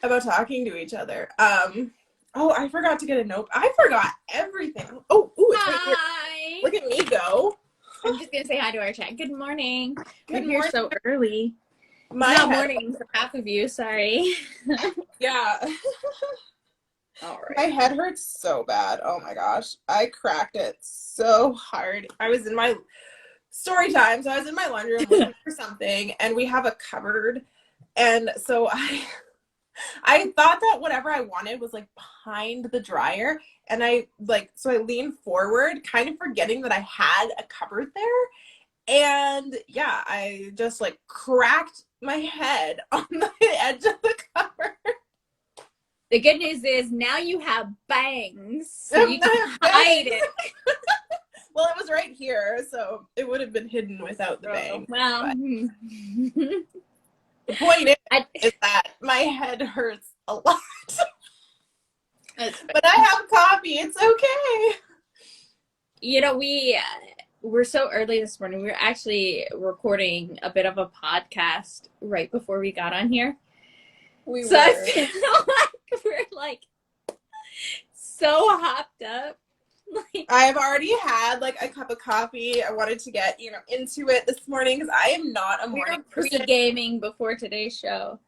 about talking to each other. Oh, I forgot to get a note. I forgot everything. Oh, ooh, it's right here. Hi. Look at me go. I'm just gonna say hi to our chat. Good morning. Good We're here morning. so early. My Not head. morning for half of you. Sorry. Yeah. All right. My head hurts so bad. Oh my gosh. I cracked it so hard. I was in my story time, so I was in my laundry room looking for something, and we have a cupboard. And so I thought that whatever I wanted was like behind the dryer, and I leaned forward, kind of forgetting that I had a cupboard there. And yeah, I just like cracked my head on the edge of the cupboard. The good news is now you have bangs, so you can hide it. Well, it was right here, so it would have been hidden without the bang. Well, the point is that my head hurts a lot. But I have coffee. It's okay. You know, we're so early this morning. We were actually recording a bit of a podcast right before we got on here. I feel like we're like so hopped up. I've already had like a cup of coffee. I wanted to get, into it this morning because I am not a morning person. Pre-gaming before today's show.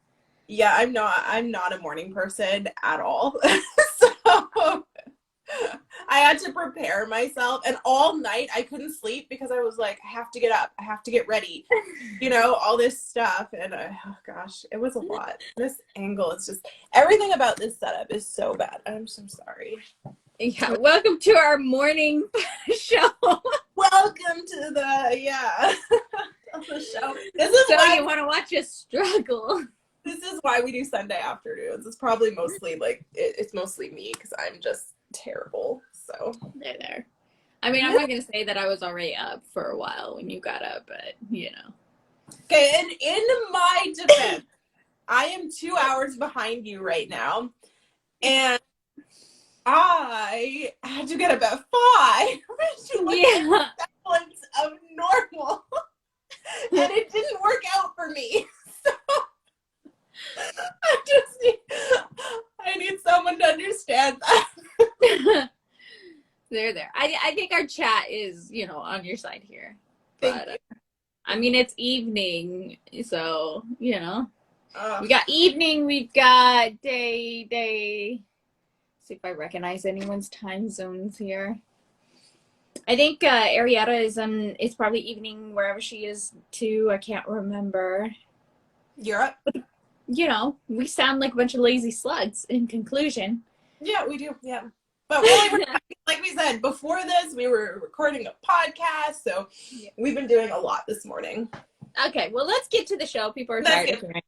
Yeah, I'm not a morning person at all. So I had to prepare myself, and all night I couldn't sleep because I was like, I have to get up, I have to get ready, all this stuff. And oh gosh, it was a lot. This angle is just, everything about this setup is so bad. I'm so sorry. Yeah, welcome to our morning show. Welcome to the show. This is why you want to watch us struggle. This is why we do Sunday afternoons. It's probably mostly it's mostly me because I'm just terrible. So there. I mean, I'm not gonna say that I was already up for a while when you got up, but Okay, and in my defense, I am 2 hours behind you right now, and I had to get up at 5 to look at the semblance of normal, and it didn't work out for me. So I need someone to understand that. There. I think our chat is, on your side here. Thank you. I mean, it's evening, so, we got evening, we've got day. See if I recognize anyone's time zones here. I think Arietta is probably evening wherever she is too. I can't remember. Europe. We sound like a bunch of lazy slugs in conclusion. Yeah, we do. Yeah. But really, like we said, before this, we were recording a podcast, so we've been doing a lot this morning. Okay, well, let's get to the show. People are tired of hearing.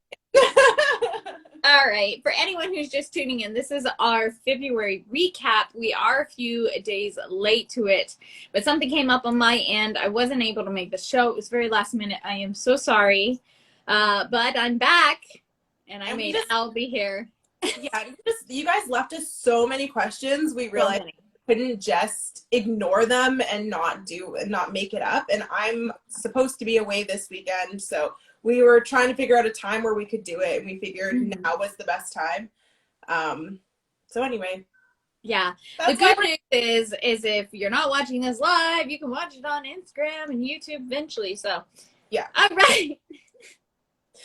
All right. For anyone who's just tuning in, this is our February recap. We are a few days late to it, but something came up on my end. I wasn't able to make the show. It was very last minute. I am so sorry. But I'm back, and I'll be here. Yeah, you guys left us so many questions. We realized we couldn't just ignore them and not make it up. And I'm supposed to be away this weekend, so we were trying to figure out a time where we could do it, and we figured now was the best time. So anyway. Yeah. The good news is if you're not watching this live, you can watch it on Instagram and YouTube eventually. So yeah. All right.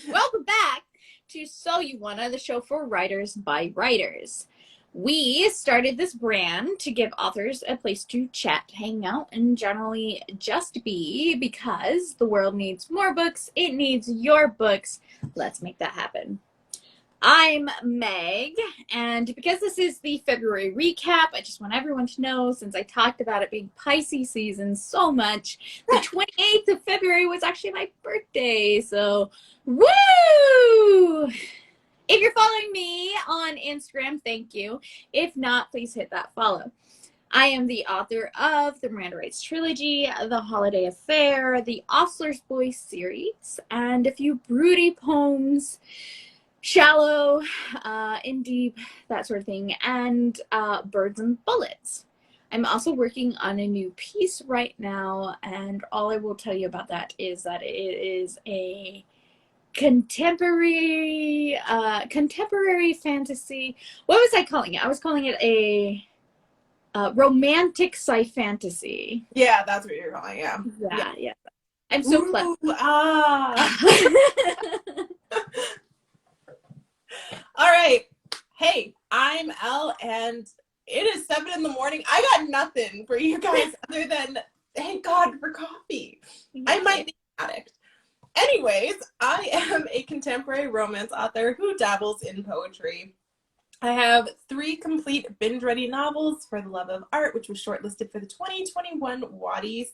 Welcome back to So You Wanna, the show for writers by writers. We started this brand to give authors a place to chat, hang out, and generally just be, because the world needs more books. It needs your books. Let's make that happen. I'm Meg, and because this is the February recap, I just want everyone to know, since I talked about it being Pisces season so much, the 28th of February was actually my birthday, so woo! If you're following me on Instagram, thank you. If not, please hit that follow. I am the author of the Miranda Writes trilogy, The Holiday Affair, the Ostler's Boy series, and a few broody poems, Shallow, In Deep, that sort of thing, and Birds and Bullets. I'm also working on a new piece right now, and all I will tell you about that is that it is a contemporary fantasy. What was I calling it? I was calling it a romantic sci-fantasy. Yeah, that's what you're calling. Yeah. Yeah. I'm so clever. All right. Hey, I'm Elle, and it is 7 in the morning. I got nothing for you guys other than thank God for coffee. I might be an addict. Anyways, I am a contemporary romance author who dabbles in poetry. I have 3 complete binge-ready novels, For the Love of Art, which was shortlisted for the 2021 Waddies.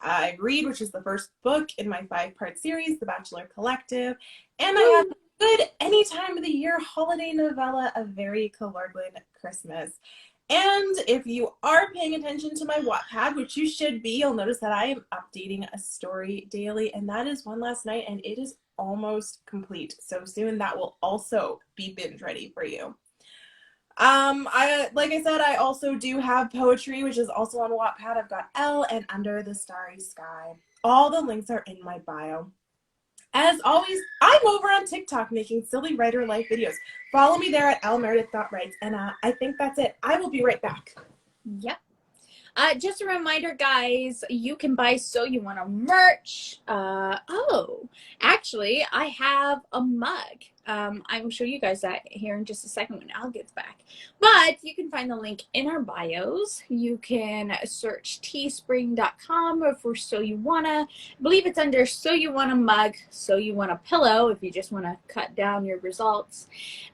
I Read, which is the first book in my 5-part series, The Bachelor Collective. And I have a good any time of the year holiday novella, A Very Calor Christmas. And if you are paying attention to my Wattpad, which you should be, you'll notice that I am updating a story daily, and that is one last night, and it is almost complete. So soon that will also be binge ready for you. Like I said, I also do have poetry, which is also on Wattpad. I've got Elle and Under the Starry Sky. All the links are in my bio. As always, I'm over on TikTok making silly writer life videos. Follow me there at lmeredith.writes, and I think that's it. I will be right back. Yep. Just a reminder, guys, you can buy So You Wanna merch. Actually, I have a mug. I will show you guys that here in just a second when Al gets back. But you can find the link in our bios. You can search teespring.com for So You Wanna. I believe it's under So You Wanna mug, So You Wanna pillow if you just want to cut down your results.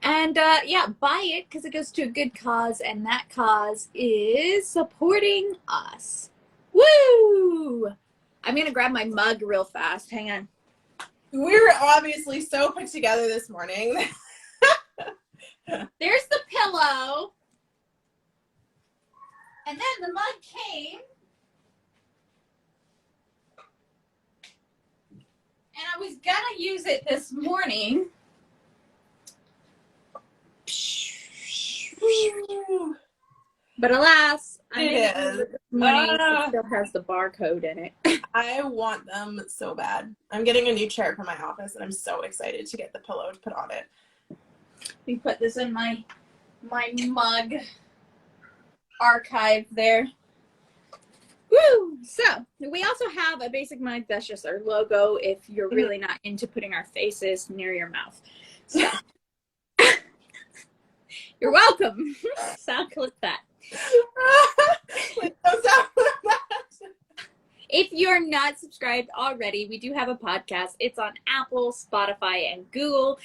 And yeah, buy it because it goes to a good cause, and that cause is supporting us. Woo! I'm going to grab my mug real fast. Hang on. We're obviously so put together this morning. There's the pillow. And then the mug came. And I was going to use it this morning. But alas, I didn't use it this morning. It still has the barcode in it. I want them so bad. I'm getting a new chair for my office, and I'm so excited to get the pillow to put on it. We put this in my mug archive there. Woo! So, we also have a basic mug that's just our logo if you're really not into putting our faces near your mouth. So, you're welcome. Sound clip that. If you're not subscribed already, we do have a podcast. It's on Apple, Spotify, and Google.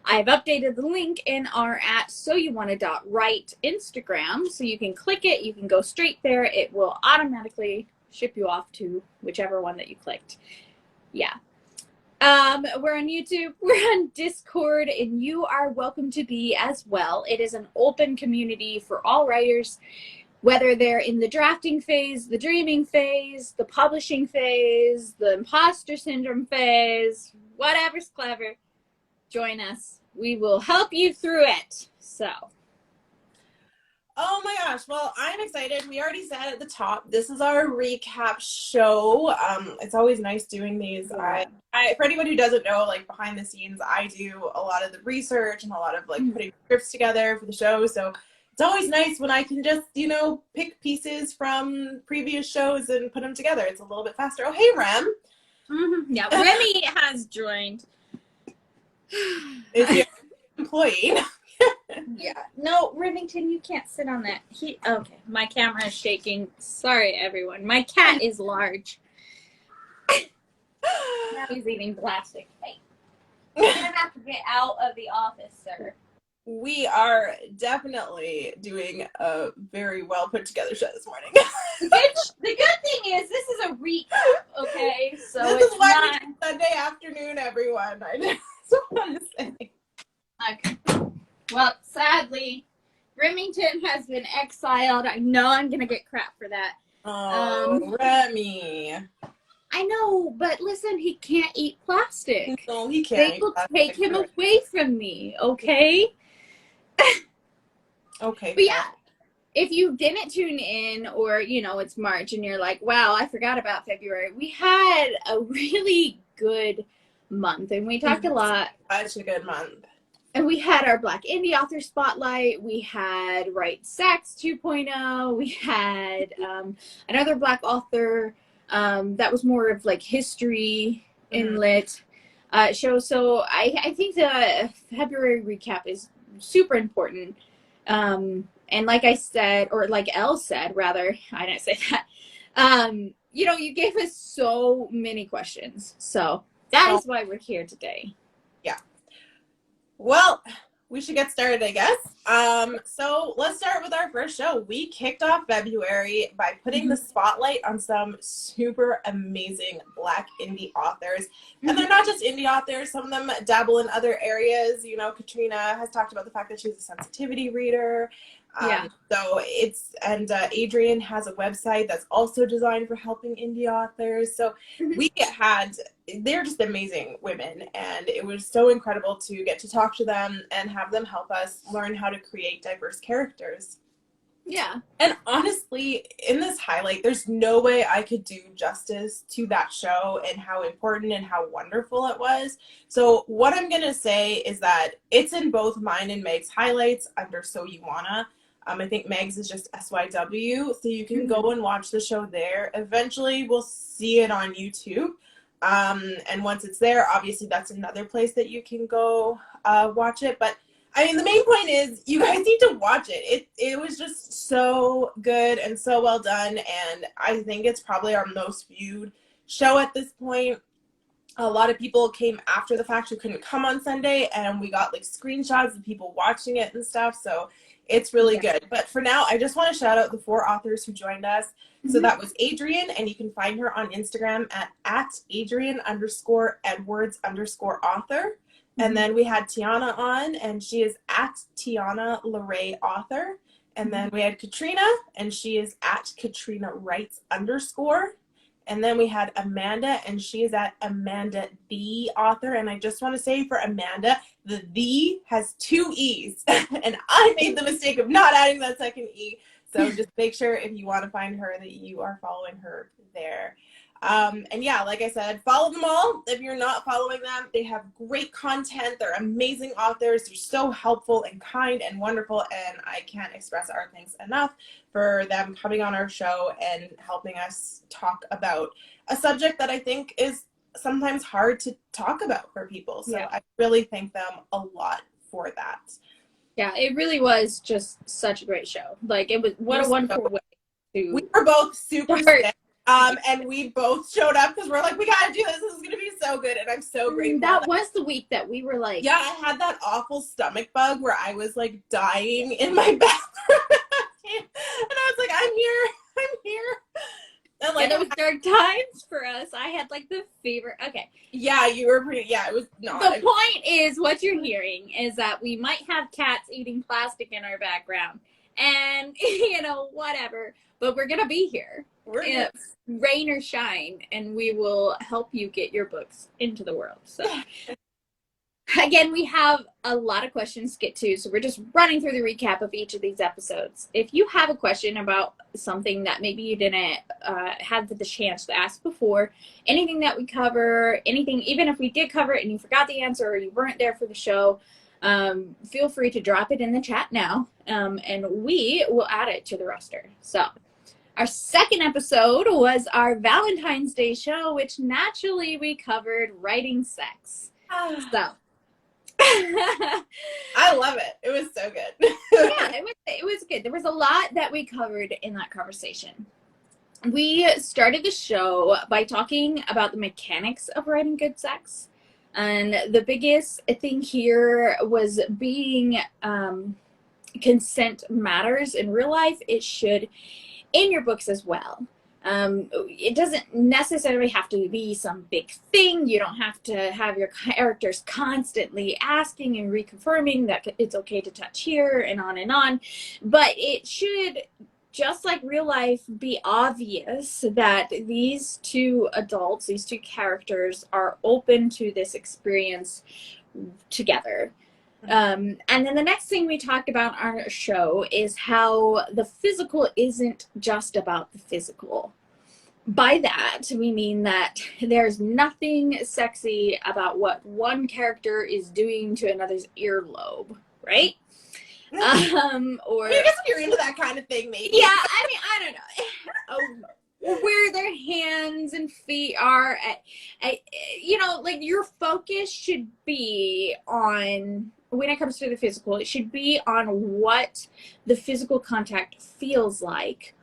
I've updated the link in our @soyouwanna.write Instagram, so you can click it. You can go straight there. It will automatically ship you off to whichever one that you clicked. Yeah. We're on YouTube, we're on Discord, and you are welcome to be as well. It is an open community for all writers, whether they're in the drafting phase, the dreaming phase, the publishing phase, the imposter syndrome phase, whatever's clever, join us. We will help you through it. So. Oh my gosh. Well, I'm excited. We already said at the top, this is our recap show. It's always nice doing these. Yeah. For anyone who doesn't know, like behind the scenes, I do a lot of the research and a lot of like putting scripts together for the show. So it's always nice when I can just, pick pieces from previous shows and put them together. It's a little bit faster. Oh, hey, Rem. Mm-hmm. Yeah, Remy has joined. Is your employee? Yeah. No, Remington, you can't sit on that. Okay, my camera is shaking. Sorry, everyone. My cat is large. Now he's eating plastic. Hey, you're going to have to get out of the office, sir. We are definitely doing a very well put together show this morning. The good thing is this is a recap, okay? So this is why we do Sunday afternoon, everyone. I just want to say. Okay. Well, sadly, Remington has been exiled. I know I'm going to get crap for that. Oh, Remy. I know, but listen, he can't eat plastic. No, he can't. They will take him away from me, okay? Okay. But yeah, if you didn't tune in or, it's March and you're like, wow, I forgot about February. We had a really good month, and we talked a lot. Such a good month. And we had our Black Indie Author Spotlight. We had Write Sex 2.0. We had another Black author that was more of like history in lit show. So I think the February recap is super important. And like I said, or like Elle said, rather, I didn't say that. You know, you gave us so many questions. So that is why we're here today. Yeah. Well, we should get started, I guess. So let's start with our first show. We kicked off February by putting the spotlight on some super amazing Black indie authors. And they're not just indie authors. Some of them dabble in other areas. You know, Katrina has talked about the fact that she's a sensitivity reader. So Adrian has a website that's also designed for helping indie authors. So they're just amazing women, and it was so incredible to get to talk to them and have them help us learn how to create diverse characters. Yeah. And honestly, in this highlight, there's no way I could do justice to that show and how important and how wonderful it was. So what I'm going to say is that it's in both mine and Meg's highlights under So You Wanna. I think Meg's is just SYW, so you can go and watch the show there. Eventually, we'll see it on YouTube. And once it's there, obviously that's another place that you can go watch it. But I mean, the main point is you guys need to watch it. It was just so good and so well done. And I think it's probably our most viewed show at this point. A lot of people came after the fact who couldn't come on Sunday, and we got like screenshots of people watching it and stuff. So it's really good. But for now, I just want to shout out the 4 authors who joined us. So that was Adrian, and you can find her on Instagram at Adrian_Edwards_author. And then we had Tiana on, and she is at Tiana Leray author. And then we had Katrina, and she is at Katrina Writes_. And then we had Amanda, and she is at Amanda the author. And I just want to say for Amanda, the has 2 E's. And I made the mistake of not adding that second E. So just make sure if you want to find her that you are following her there. And yeah, like I said, follow them all. If you're not following them, they have great content. They're amazing authors. They're so helpful and kind and wonderful. And I can't express our thanks enough for them coming on our show and helping us talk about a subject that I think is sometimes hard to talk about for people. So I really thank them a lot for that. Yeah, it really was just such a great show. Like, it was, what a wonderful way to... We were both super sick. And we both showed up because we're like, we gotta do this. This is gonna be so good, and I'm so grateful. That was the week that we were like, yeah, I had that awful stomach bug where I was like dying in my bathroom, and I was like, I'm here. And like, it was dark times for us. I had like the fever. Okay. Yeah, you were pretty. Yeah, it was not. The point is, what you're hearing is that we might have cats eating plastic in our background, and you know, whatever. But we're gonna be here. Rain or shine, and we will help you get your books into the world. So again, we have a lot of questions to get to, so we're just running through the recap of each of these episodes. If you have a question about something that maybe you didn't have the chance to ask before, anything that we cover, anything, even if we did cover it and you forgot the answer or you weren't there for the show, feel free to drop it in the chat now, and we will add it to the roster. So our second episode was our Valentine's Day show, which naturally we covered writing sex. So I love it. It was so good. Yeah, it was good. There was a lot that we covered in that conversation. We started the show by talking about the mechanics of writing good sex. And the biggest thing here was being consent matters in real life. It should in your books as well. It doesn't necessarily have to be some big thing. You don't have to have your characters constantly asking and reconfirming that it's okay to touch here and on and on. But it should, just like real life, be obvious that these 2 adults, these 2 characters are open to this experience together. And then the next thing we talked about on our show is how the physical isn't just about the physical. By that, we mean that there's nothing sexy about what one character is doing to another's earlobe, right? Or I mean, I guess if you're into that kind of thing, maybe. yeah, I mean, I don't know. Where their hands and feet are you know, like your focus should be on, when it comes to the physical, it should be on what the physical contact feels like,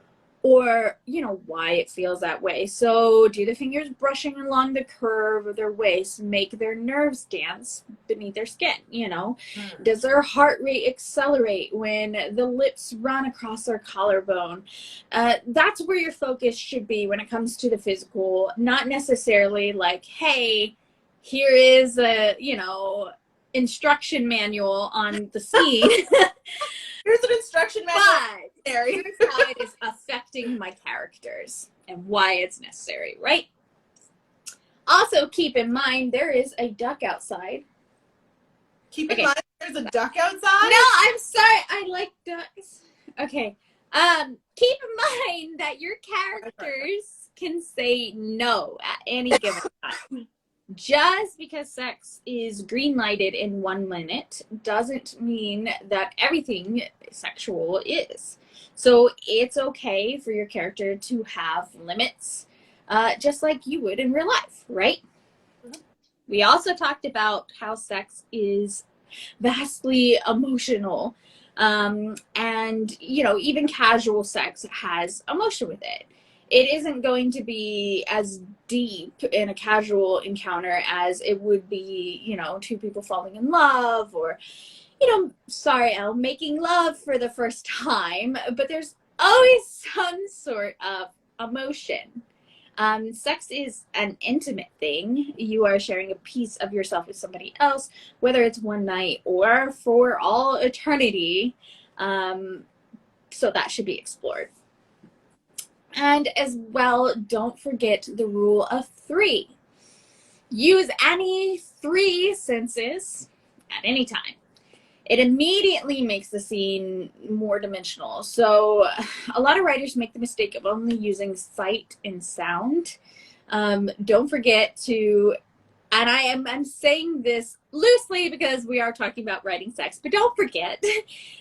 or you know why it feels that way. So do the fingers brushing along the curve of their waist make their nerves dance beneath their skin? You know, does their heart rate accelerate when the lips run across their collarbone? That's where your focus should be when it comes to the physical, not necessarily like, hey, here is a, you know, instruction manual on the scene. Here's an instruction manual. But here's how it is affecting my characters and why it's necessary, right? Also, keep in mind there is a duck outside. Keep in mind there's a duck outside. No, I'm sorry. I like ducks. Okay. Keep in mind that your characters can say no at any given time. Just because sex is green lighted in 1 minute doesn't mean that everything sexual is. So it's okay for your character to have limits, just like you would in real life, right? Mm-hmm. We also talked about how sex is vastly emotional. And, you know, even casual sex has emotion with it. It isn't going to be as deep in a casual encounter as it would be, you know, two people falling in love, or, you know, sorry, Elle, making love for the first time. But there's always some sort of emotion. Sex is an intimate thing. You are sharing a piece of yourself with somebody else, whether it's one night or for all eternity. So that should be explored. And as well, don't forget the rule of 3. Use any 3 senses at any time. It immediately makes the scene more dimensional. So a lot of writers make the mistake of only using sight and sound. Don't forget to, and I'm saying this loosely because we are talking about writing sex, but don't forget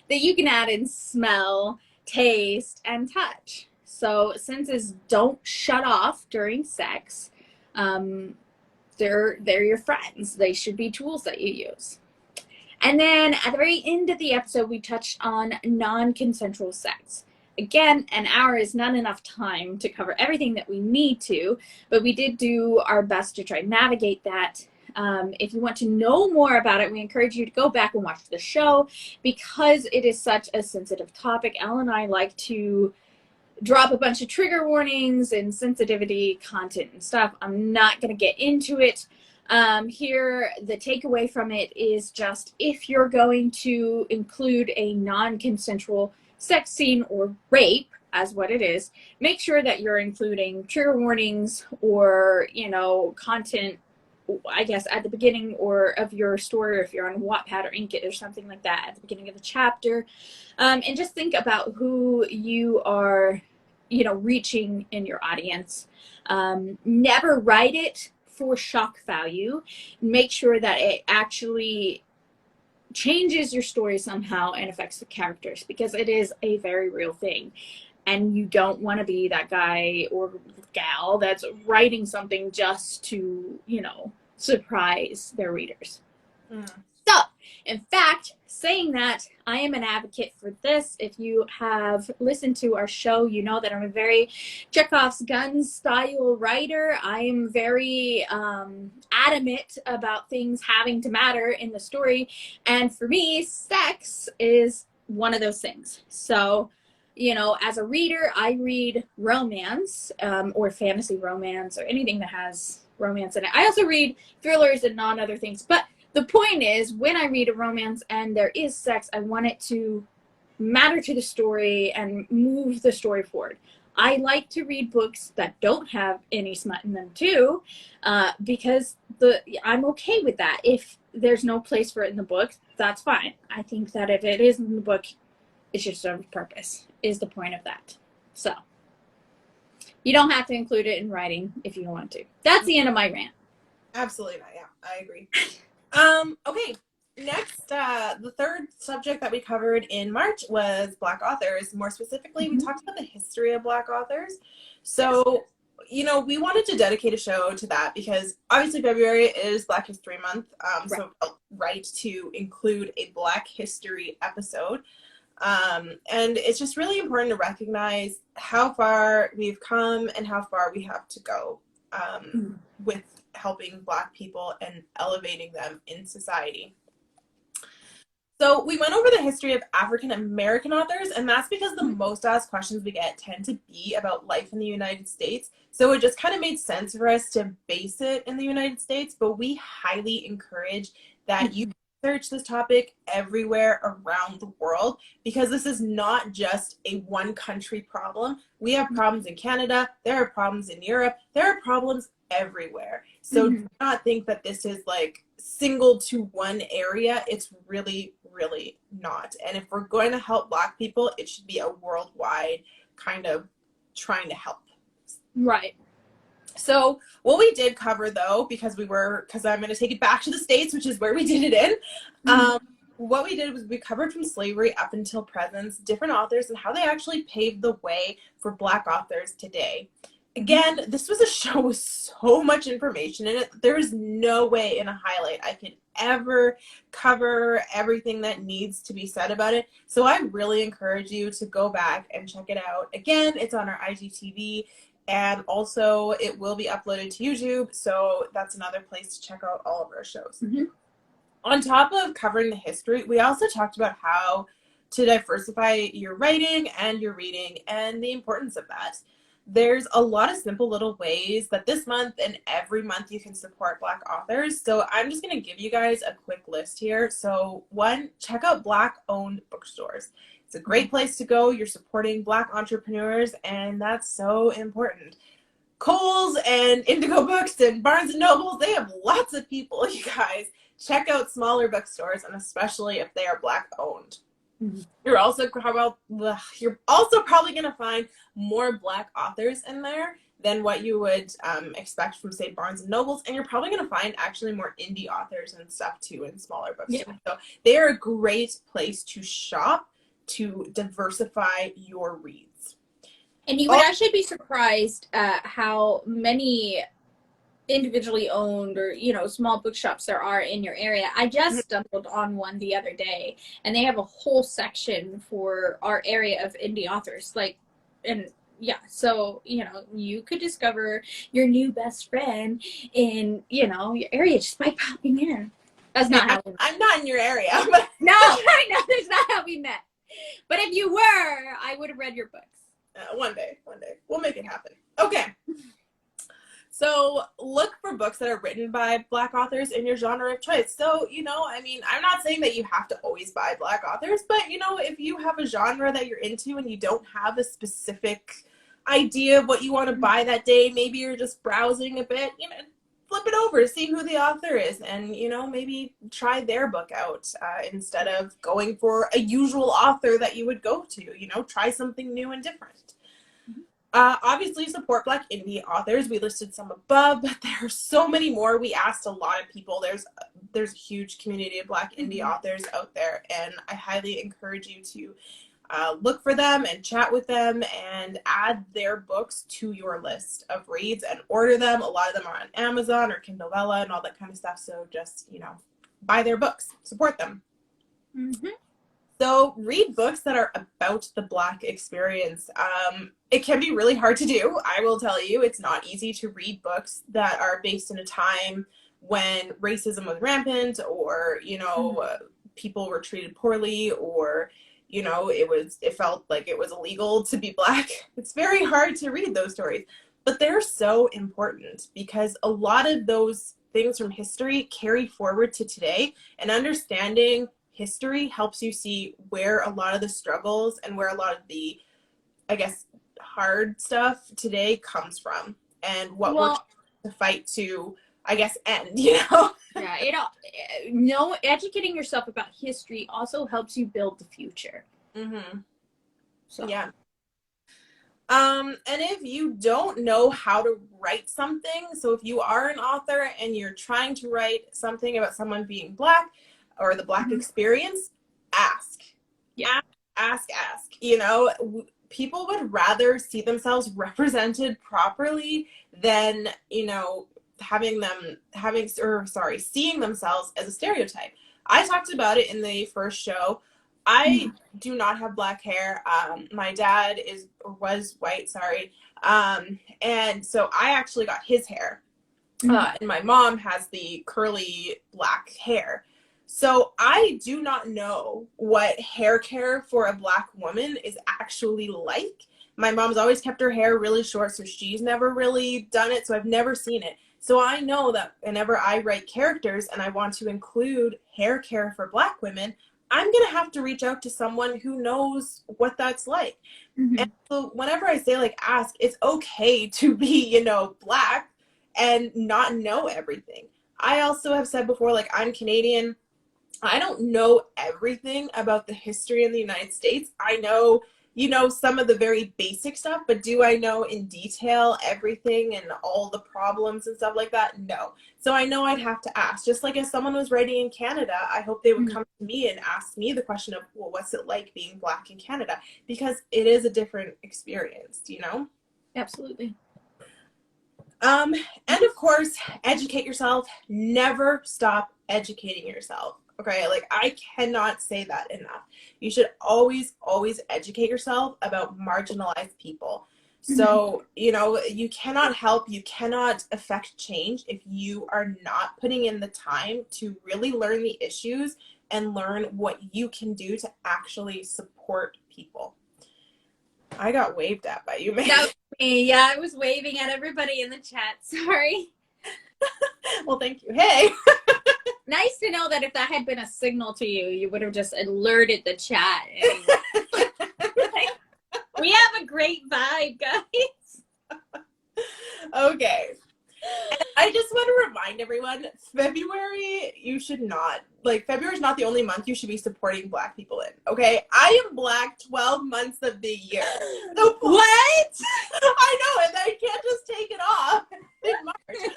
that you can add in smell, taste, and touch. So senses don't shut off during sex. They're your friends. They should be tools that you use. And then at the very end of the episode, we touched on non-consensual sex. Again, an hour is not enough time to cover everything that we need to, but we did do our best to try and navigate that. If you want to know more about it, we encourage you to go back and watch the show because it is such a sensitive topic. Elle and I like to drop a bunch of trigger warnings and sensitivity content and stuff. I'm not going to get into it. Here, the takeaway from it is just, if you're going to include a non-consensual sex scene or rape as what it is, make sure that you're including trigger warnings or, you know, content, I guess, at the beginning or of your story, or if you're on Wattpad or Inkitt or something like that, at the beginning of the chapter. And just think about who you are, you know, reaching in your audience. Never write it for shock value. Make sure that it actually changes your story somehow and affects the characters, because it is a very real thing. And you don't want to be that guy or gal that's writing something just to, you know, surprise their readers. So, in fact, saying that, I am an advocate for this. If you have listened to our show, you know that I'm a very Chekhov's gun style writer. I am very adamant about things having to matter in the story. And for me, sex is one of those things. So, you know, as a reader, I read romance or fantasy romance or anything that has romance in it. I also read thrillers and non-other things. But the point is, when I read a romance and there is sex, I want it to matter to the story and move the story forward. I like to read books that don't have any smut in them too, because I'm okay with that. If there's no place for it in the book, that's fine. I think that if it is in the book, it should serve a purpose, is the point of that. So, You don't have to include it in writing if you don't want to. That's the end of my rant. Absolutely not. Yeah, I agree. Okay. Next, the third subject that we covered in March was Black authors. More specifically, we talked about the history of Black authors. So, you know, we wanted to dedicate a show to that because obviously February is Black History Month. So it felt right to include a Black history episode. And it's just really important to recognize how far we've come and how far we have to go with helping Black people and elevating them in society. So we went over the history of African American authors, and that's because the most asked questions we get tend to be about life in the United States. So it just kind of made sense for us to base it in the United States, but we highly encourage that you research this topic everywhere around the world, because this is not just a one country problem. We have problems in Canada, there are problems in Europe, there are problems everywhere. So do not think that this is like single to one area. It's really, really not. And if we're going to help Black people, it should be a worldwide kind of trying to help. Right. So what we did cover, though, because I'm going to take it back to the States, which is where we did it in. What we did was we covered from slavery up until present, different authors and how they actually paved the way for Black authors today. Again, this was a show with so much information in it. There is no way in a highlight I can ever cover everything that needs to be said about it. So I really encourage you to go back and check it out. Again, it's on our IGTV, and also it will be uploaded to YouTube. So that's another place to check out all of our shows. On top of covering the history, we also talked about how to diversify your writing and your reading and the importance of that. There's a lot of simple little ways that this month and every month you can support Black authors. So I'm just going to give you guys a quick list here. So one, check out Black-owned bookstores. It's a great place to go. You're supporting Black entrepreneurs, and that's so important. Kohl's and Indigo Books and Barnes and Nobles, they have lots of people, you guys. Check out smaller bookstores, and especially if they are Black-owned. You're also probably going to find more Black authors in there than what you would expect from, say, Barnes and Nobles, and you're probably going to find actually more indie authors and stuff too in smaller bookstores. So they are a great place to shop to diversify your reads. And you would actually be surprised how many individually owned or, you know, small bookshops there are in your area. I just stumbled on one the other day, and they have a whole section for our area of indie authors. Like, and yeah, so, you know, you could discover your new best friend in, you know, your area just by popping in. That's not how I'm not in your area. But no, I know, that's not how we met. But if you were, I would have read your books. One day. We'll make it happen. Okay. So look for books that are written by Black authors in your genre of choice. So, you know, I mean, I'm not saying that you have to always buy Black authors, but, you know, if you have a genre that you're into and you don't have a specific idea of what you want to buy that day, maybe you're just browsing a bit, you know, flip it over, see who the author is, and, you know, maybe try their book out instead of going for a usual author that you would go to. You know, try something new and different. Obviously, support Black indie authors. We listed some above, but there are so many more. We asked a lot of people. There's a huge community of Black indie authors out there, and I highly encourage you to look for them and chat with them and add their books to your list of reads and order them. A lot of them are on Amazon or Kindle Vella and all that kind of stuff. So just, you know, buy their books, support them. So read books that are about the Black experience. It can be really hard to do. I will tell you, it's not easy to read books that are based in a time when racism was rampant, or, you know, people were treated poorly, or, you know, it felt like it was illegal to be Black. It's very hard to read those stories, but they're so important because a lot of those things from history carry forward to today, and understanding history helps you see where a lot of the struggles and where a lot of the, I guess, hard stuff today comes from, and what we're trying to fight to, I guess, end, you know? Yeah, educating yourself about history also helps you build the future. So yeah. And if you don't know how to write something, so if you are an author and you're trying to write something about someone being Black or the Black experience, ask. Yeah. Ask. You know, people would rather see themselves represented properly than, you know, seeing themselves as a stereotype. I talked about it in the first show. I do not have Black hair. My dad was white, sorry. And so I actually got his hair. And my mom has the curly Black hair. So I do not know what hair care for a Black woman is actually like. My mom's always kept her hair really short, so she's never really done it, so I've never seen it. So I know that whenever I write characters and I want to include hair care for Black women, I'm going to have to reach out to someone who knows what that's like. And so whenever I say, like, ask, it's okay to be, you know, Black and not know everything. I also have said before, like, I'm Canadian. I don't know everything about the history in the United States. I know, you know, some of the very basic stuff, but do I know in detail everything and all the problems and stuff like that? No. So I know I'd have to ask. Just like if someone was writing in Canada, I hope they would come to me and ask me the question of, well, what's it like being Black in Canada? Because it is a different experience, you know? Absolutely. And of course, educate yourself. Never stop educating yourself. Okay, like I cannot say that enough. You should always, always educate yourself about marginalized people. So, you know, you cannot affect change if you are not putting in the time to really learn the issues and learn what you can do to actually support people. I got waved at by you, man. That was me. Yeah, I was waving at everybody in the chat. Sorry. Well, thank you. Hey. Nice to know that if that had been a signal to you, you would have just alerted the chat. We have a great vibe, guys. Okay. And I just want to remind everyone, February, you should not, like, February is not the only month you should be supporting Black people in, okay? I am Black 12 months of the year. So what? I know, and I can't just take it off in March.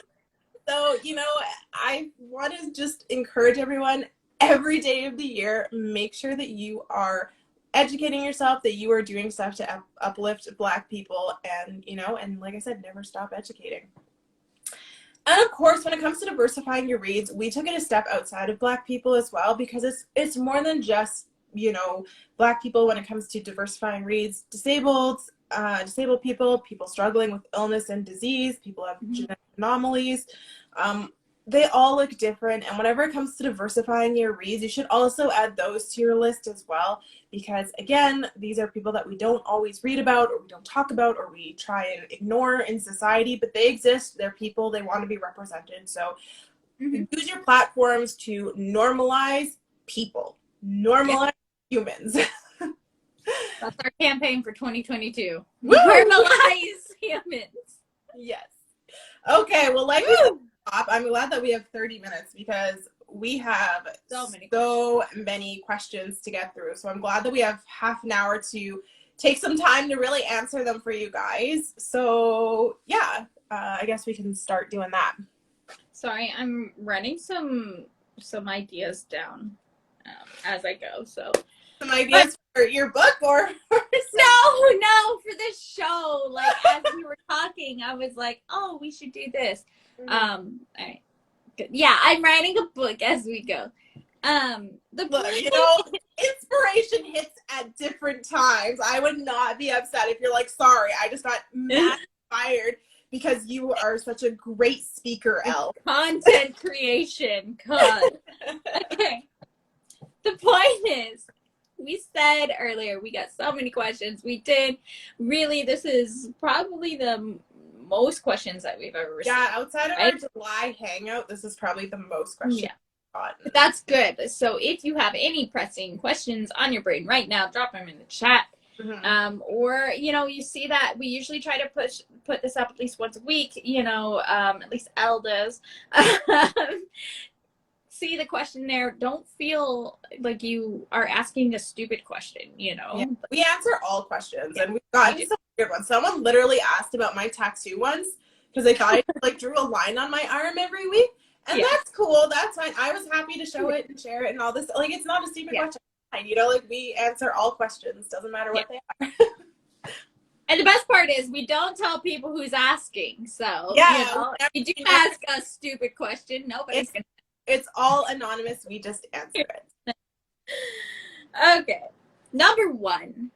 So, you know, I want to just encourage everyone every day of the year, make sure that you are educating yourself, that you are doing stuff to uplift Black people, and, you know, and like I said, never stop educating. And of course, when it comes to diversifying your reads, we took it a step outside of Black people as well, because it's more than just, you know, Black people when it comes to diversifying reads. Disabled people, people struggling with illness and disease, people have genetic anomalies. They all look different. And whenever it comes to diversifying your reads, you should also add those to your list as well. Because again, these are people that we don't always read about, or we don't talk about, or we try and ignore in society, but they exist. They're people, they want to be represented. So use your platforms to normalize people, normalize humans. That's our campaign for 2022. Woo! Normalize humans. Yes. Okay, well, like we said, I'm glad that we have 30 minutes because we have so many questions to get through. So I'm glad that we have half an hour to take some time to really answer them for you guys. So yeah, I guess we can start doing that. Sorry, I'm writing some ideas down as I go. So some ideas for your book or no, for this show. Like as we were talking, I was like, oh, we should do this. All right. Good. Yeah, I'm writing a book as we go. Look, you know, inspiration hits at different times. I would not be upset if you're like, sorry, I just got mad inspired because you are such a great speaker, Elle. Content creation. God. Okay. The point is, we said earlier, we got so many questions. We did. Really, this is probably the most questions that we've ever received. Yeah, outside of our July hangout, this is probably the most questions. Yeah. That's good. So if you have any pressing questions on your brain right now, drop them in the chat. Or, you know, you see that we usually try to put this up at least once a week, you know, at least Elle does. see the question there, don't feel like you are asking a stupid question, you know? Yeah. We answer all questions, Yeah, and we've gotten some weird ones. Someone literally asked about my tattoo once because they thought I like drew a line on my arm every week. And yeah. that's cool. That's fine. I was happy to show it and share it and all this. Like, it's not a stupid Yeah. question. You know, like, we answer all questions. Doesn't matter what they are. And the best part is we don't tell people who's asking. So, Yeah, you know, if you do ask a stupid question, nobody's going to. It's all anonymous. We just answer it. Okay. Number 1.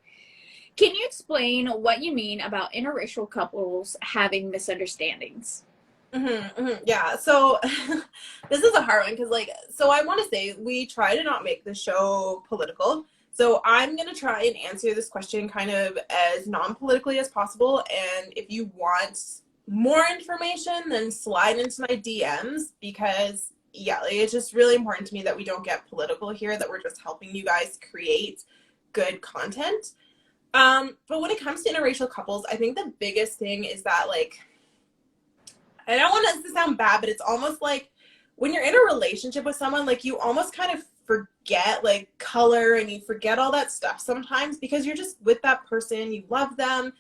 Can you explain what you mean about interracial couples having misunderstandings? Yeah, so this is a hard one because, like, so I want to say we try to not make the show political. So I'm going to try and answer this question kind of as non-politically as possible. And if you want more information, then slide into my DMs because, yeah, like, it's just really important to me that we don't get political here, that we're just helping you guys create good content. But when it comes to interracial couples, I think the biggest thing is that, like, I don't want this to sound bad, but it's almost like when you're in a relationship with someone, like, you almost kind of forget, like, color, and you forget all that stuff sometimes because you're just with that person, you love them,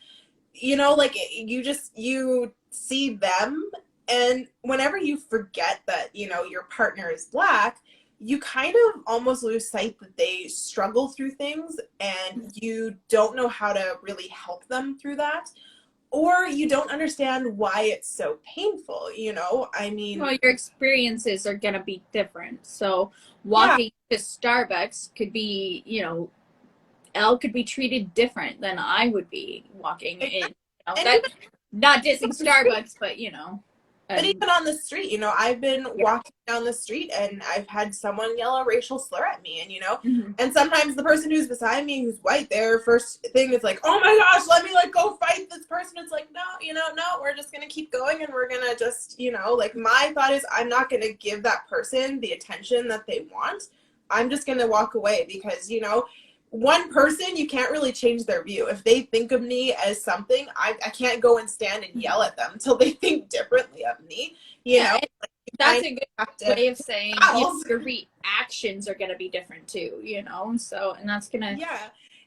you know, like, you see them, and whenever you forget that, you know, your partner is Black, you kind of almost lose sight that they struggle through things, and you don't know how to really help them through that. Or you don't understand why it's so painful, you know? I mean, Well, your experiences are going to be different. So, walking to Starbucks could be, you know, Elle could be treated different than I would be walking in. You know, that, not dissing Starbucks, but, you know. But even on the street, you know, I've been walking down the street and I've had someone yell a racial slur at me, and, you know, and sometimes the person who's beside me who's white, their first thing is like, oh my gosh, let me, like, go fight this person. It's like, no, you know, no, we're just going to keep going, and we're going to just, you know, like, my thought is I'm not going to give that person the attention that they want. I'm just going to walk away because, you know, one person, you can't really change their view. If they think of me as something, I can't go and stand and yell at them until they think differently of me. You know, like, that's a good way of saying, you know, your reactions are going to be different too, you know? So, and that's going to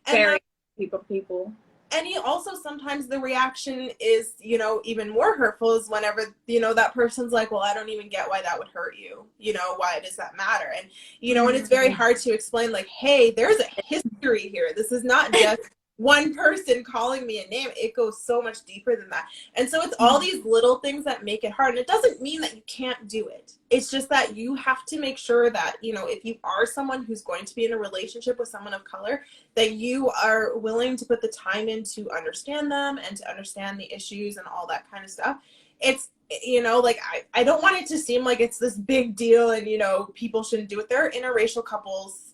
vary people to people. And also sometimes the reaction is, you know, even more hurtful is whenever, you know, that person's like, well, I don't even get why that would hurt you. You know, why does that matter? And, you know, and it's very hard to explain, like, hey, there's a history here. This is not just one person calling me a name. It goes so much deeper than that. And so it's all these little things that make it hard. And it doesn't mean that you can't do it. It's just that you have to make sure that, you know, if you are someone who's going to be in a relationship with someone of color, that you are willing to put the time in to understand them and to understand the issues and all that kind of stuff. It's, you know, like, I don't want it to seem like it's this big deal and, you know, people shouldn't do it. There are interracial couples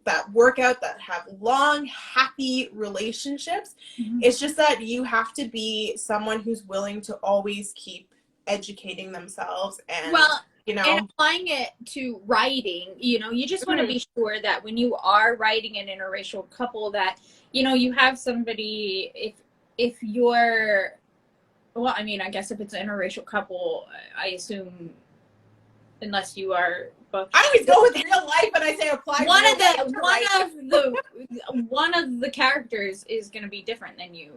that work out, that have long, happy relationships. It's just that you have to be someone who's willing to always keep educating themselves and, you know, and applying it to writing, you know, you just want to be sure that when you are writing an interracial couple that, you know, you have somebody, if you're, well, I mean, I guess if it's an interracial couple, I assume, unless you are both. I always go with real life when I say apply. One of the characters is going to be different than you,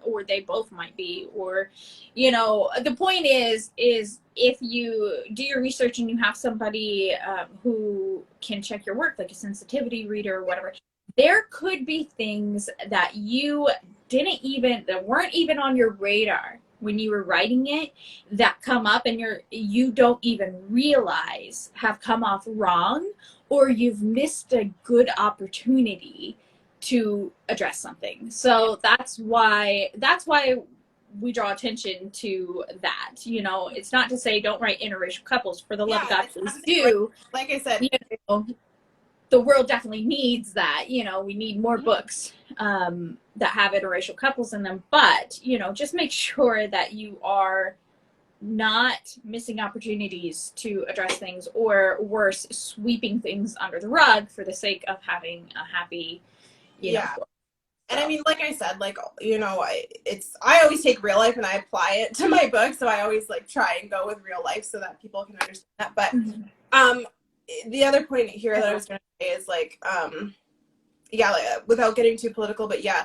or they both might be, or, you know, the point is if you do your research and you have somebody who can check your work, like a sensitivity reader or whatever, there could be things that you that weren't even on your radar when you were writing it, that come up and you don't even realize have come off wrong, or you've missed a good opportunity to address something. So that's why we draw attention to that. You know, it's not to say don't write interracial couples, for the love of God, please do. Like I said, you know, the world definitely needs that. You know, we need more books that have interracial couples in them, but, you know, just make sure that you are not missing opportunities to address things, or worse, sweeping things under the rug for the sake of having a happy, you know. And I mean, like I said, like, you know, I always take real life and I apply it to my book. So I always, like, try and go with real life so that people can understand that. But, the other point here that I was going to say is like, yeah, like, without getting too political, but yeah,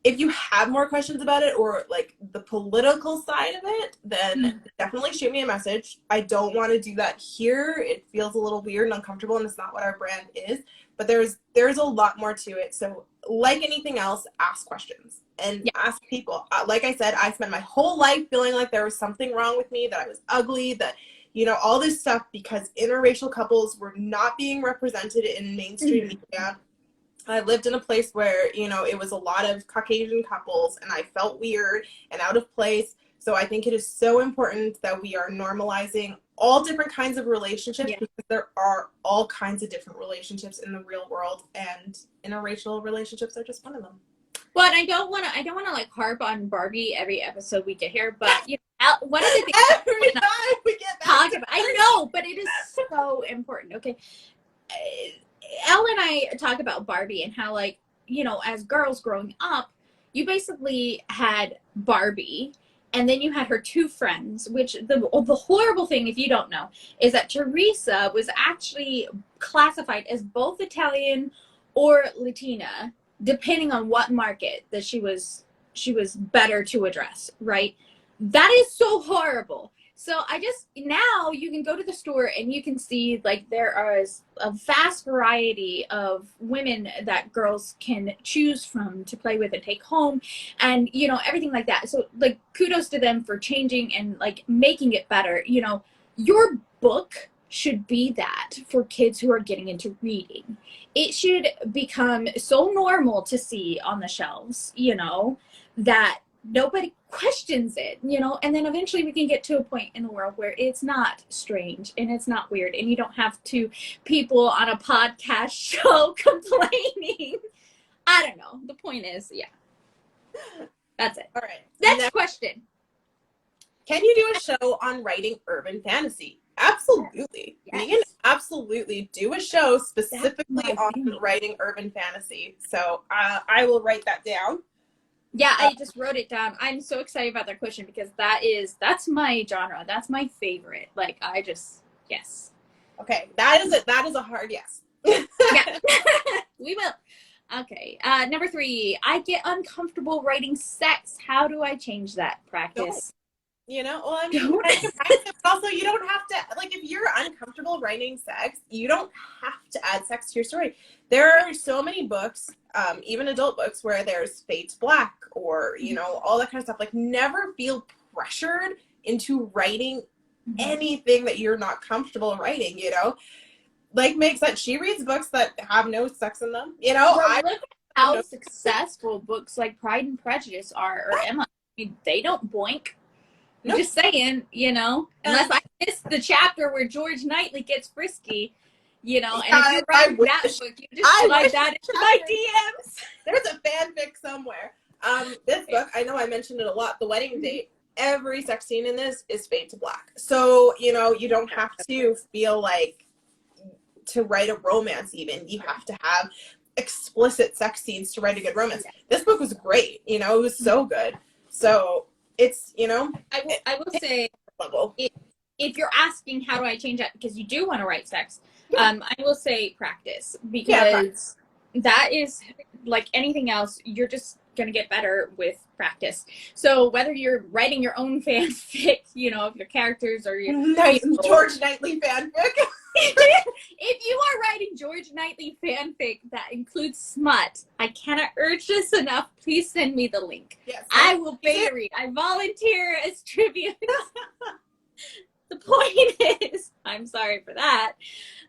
if you have more questions about it or like the political side of it, then definitely shoot me a message. I don't want to do that here. It feels a little weird and uncomfortable, and it's not what our brand is. But there's a lot more to it. So like anything else, ask questions and ask people. Like I said, I spent my whole life feeling like there was something wrong with me, that I was ugly, that, you know, all this stuff, because interracial couples were not being represented in mainstream media. I lived in a place where, you know, it was a lot of Caucasian couples, and I felt weird and out of place. So I think it is so important that we are normalizing all different kinds of relationships, because there are all kinds of different relationships in the real world, and interracial relationships are just one of them. Well, and I don't want to like harp on Barbie every episode we get here, but you know, one of the things every time we get back to I know, but it is so important. Okay. Elle and I talk about Barbie and how, like, you know, as girls growing up, you basically had Barbie, and then you had her two friends, which the horrible thing, if you don't know, is that Teresa was actually classified as both Italian or Latina, depending on what market that she was better to address, right? That is so horrible. So now you can go to the store and you can see, like, there is a vast variety of women that girls can choose from to play with and take home, and, you know, everything like that. So, like, kudos to them for changing and, like, making it better. You know, your book should be that for kids who are getting into reading. It should become so normal to see on the shelves, you know, that nobody questions it, you know, and then eventually we can get to a point in the world where it's not strange and it's not weird, and you don't have people on a podcast show complaining. I don't know. The point is, yeah. That's it. All right. Next question. Can you do a show on writing urban fantasy? Absolutely. Yes. We can absolutely do a show specifically on writing urban fantasy. So I will write that down. Yeah, I just wrote it down. I'm so excited about that question because that's my genre. That's my favorite. Like, yes. Okay, that is a hard yes. Yeah. We will. Okay. Number 3, I get uncomfortable writing sex. How do I change that? Practice. You know, well, I mean, practice, but also you don't have to, like, if you're uncomfortable writing sex, you don't have to add sex to your story. There are so many books, even adult books, where there's fade to black or, you know, all that kind of stuff. Like, never feel pressured into writing anything that you're not comfortable writing, you know? Like Meg said, she reads books that have no sex in them, you know? Well, look at how successful books like Pride and Prejudice are, or Emma. I mean, they don't boink. I'm just saying, you know, unless I missed the chapter where George Knightley gets frisky, you know, and if you're writing that book, you just slide that into my DMs. There's a fanfic somewhere. This book, I know I mentioned it a lot, The Wedding Date, every sex scene in this is fade to black. So, you know, you don't have to feel like to write a romance even. You have to have explicit sex scenes to write a good romance. This book was great, you know, it was so good. So it's, you know, I will say, if you're asking how do I change that because you do want to write sex, I will say practice, because that is like anything else. You're just going to get better with practice. So whether you're writing your own fanfic, you know, of your characters, or your George Knightley fanfic. If you are writing George Knightley fanfic that includes smut, I cannot urge this enough. Please send me the link. Yes, I will pay to read. I volunteer as tribute. The point is, I'm sorry for that.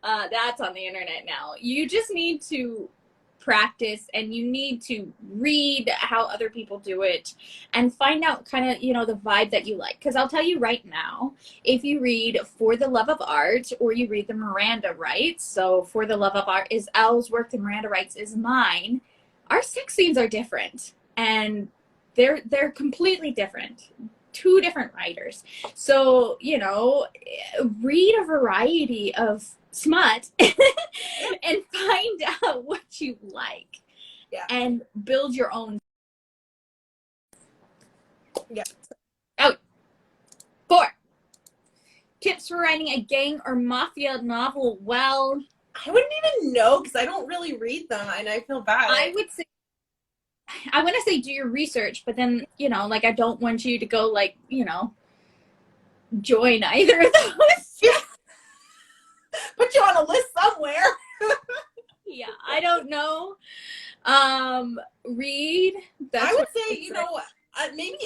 That's on the internet now. You just need to practice, and you need to read how other people do it and find out kind of, you know, the vibe that you like. Because I'll tell you right now, if you read For the Love of Art, or you read the Miranda Rights, so For the Love of Art is Elle's work, the Miranda Rights is mine, our sex scenes are different, and they're completely different. Two different writers. So, you know, read a variety of smut and find out what you like, and build your own. Oh, 4, Tips for writing a gang or mafia novel. Well, I wouldn't even know because I don't really read them and I feel bad. I would say, I want to say do your research, but then, you know, like I don't want you to go like, you know, join either of those. Put you on a list somewhere. Yeah, I don't know. Read. That's I would say, you know, maybe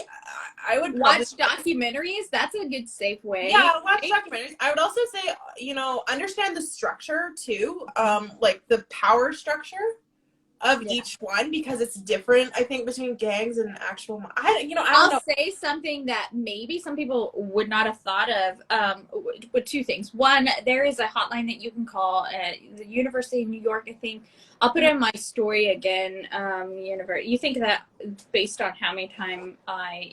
I would watch documentaries. That's a good safe way. Yeah, watch documentaries. I would also say, you know, understand the structure too, like the power structure of each one, because it's different, I think, between gangs and actual. I don't know. I'll say something that maybe some people would not have thought of. With two things. One, there is a hotline that you can call at the University of New York, I think. I'll put it in my story again. You think that based on how many times I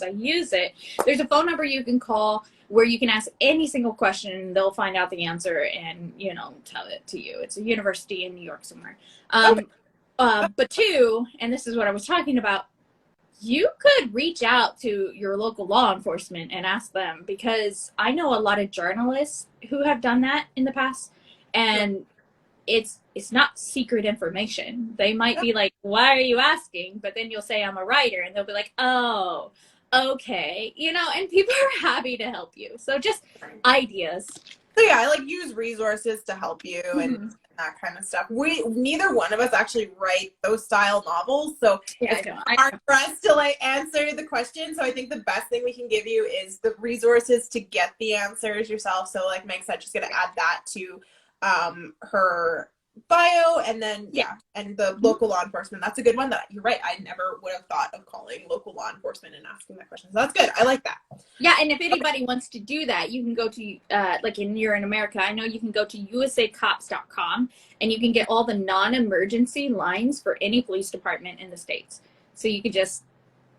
use it, there's a phone number you can call where you can ask any single question. They'll find out the answer and, you know, tell it to you. It's a university in New York somewhere. But two, and this is what I was talking about, you could reach out to your local law enforcement and ask them, because I know a lot of journalists who have done that in the past, and it's not secret information. They might be like, why are you asking? But then you'll say, I'm a writer, and they'll be like, oh, okay, you know, and people are happy to help you. So just ideas. So yeah, I like use resources to help you and that kind of stuff. Neither one of us actually write those style novels, so it's hard for us to like answer the question. So I think the best thing we can give you is the resources to get the answers yourself. So like Meg said, just gonna add that to her bio, and then and the local law enforcement. That's a good one. That you're right, I never would have thought of calling local law enforcement and asking that question. So that's good. I like that. Yeah, and if anybody wants to do that, you can go to like you're in America, I know you can go to usacops.com and you can get all the non-emergency lines for any police department in the States. So you can just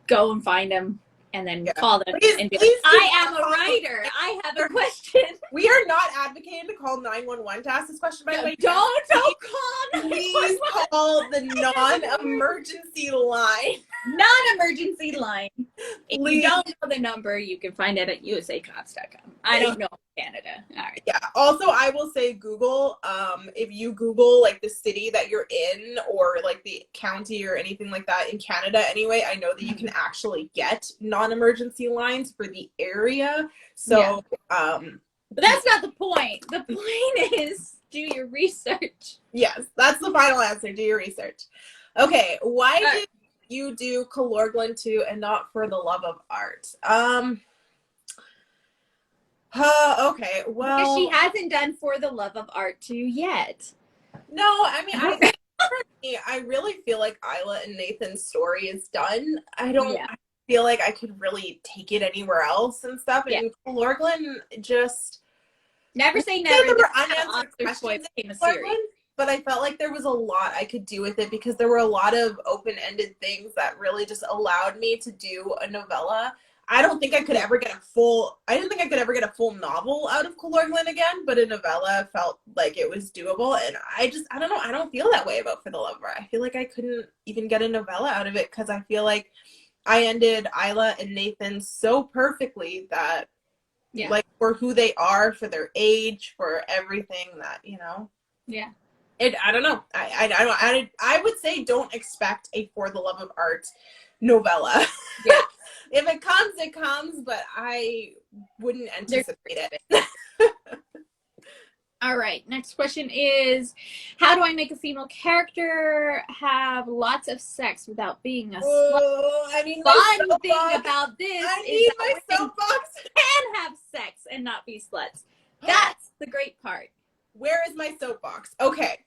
go and find them and then call them and be like, I am a writer. I have a question. We are not advocating to call 911 to ask this question, by the way. Don't call. Please call the non-emergency line. Non-emergency line. If you don't know the number, you can find it at usacops.com. I don't know Canada. All right. Yeah. Also, I will say Google. If you Google like the city that you're in, or like the county or anything like that in Canada, anyway, I know that you can actually get non-emergency lines for the area. So, but that's not the point. The point is do your research. Yes, that's the final answer. Do your research. Okay. Why did you do Calor Glen 2 and not For the Love of Art? Okay, well, because she hasn't done For the Love of Art 2 yet. No, I mean, I really feel like Isla and Nathan's story is done. I don't feel like I could really take it anywhere else and stuff. And Calor Glen just never say never. There were unanswered questions in Calor Glen, but I felt like there was a lot I could do with it because there were a lot of open-ended things that really just allowed me to do a novella. I don't think I could ever get I didn't think I could ever get a full novel out of Chlorine Line again, but a novella felt like it was doable. And I don't know, I don't feel that way about For the Love of Art. I feel like I couldn't even get a novella out of it because I feel like I ended Isla and Nathan so perfectly that like for who they are, for their age, for everything that, you know. Yeah. I don't know. I would say don't expect a For the Love of Art novella. Yeah. If it comes, it comes, but I wouldn't anticipate it. All right, next question is, how do I make a female character have lots of sex without being a slut? I mean, fun thing about this is my soapbox can have sex and not be sluts. That's the great part. Where is my soapbox? Okay.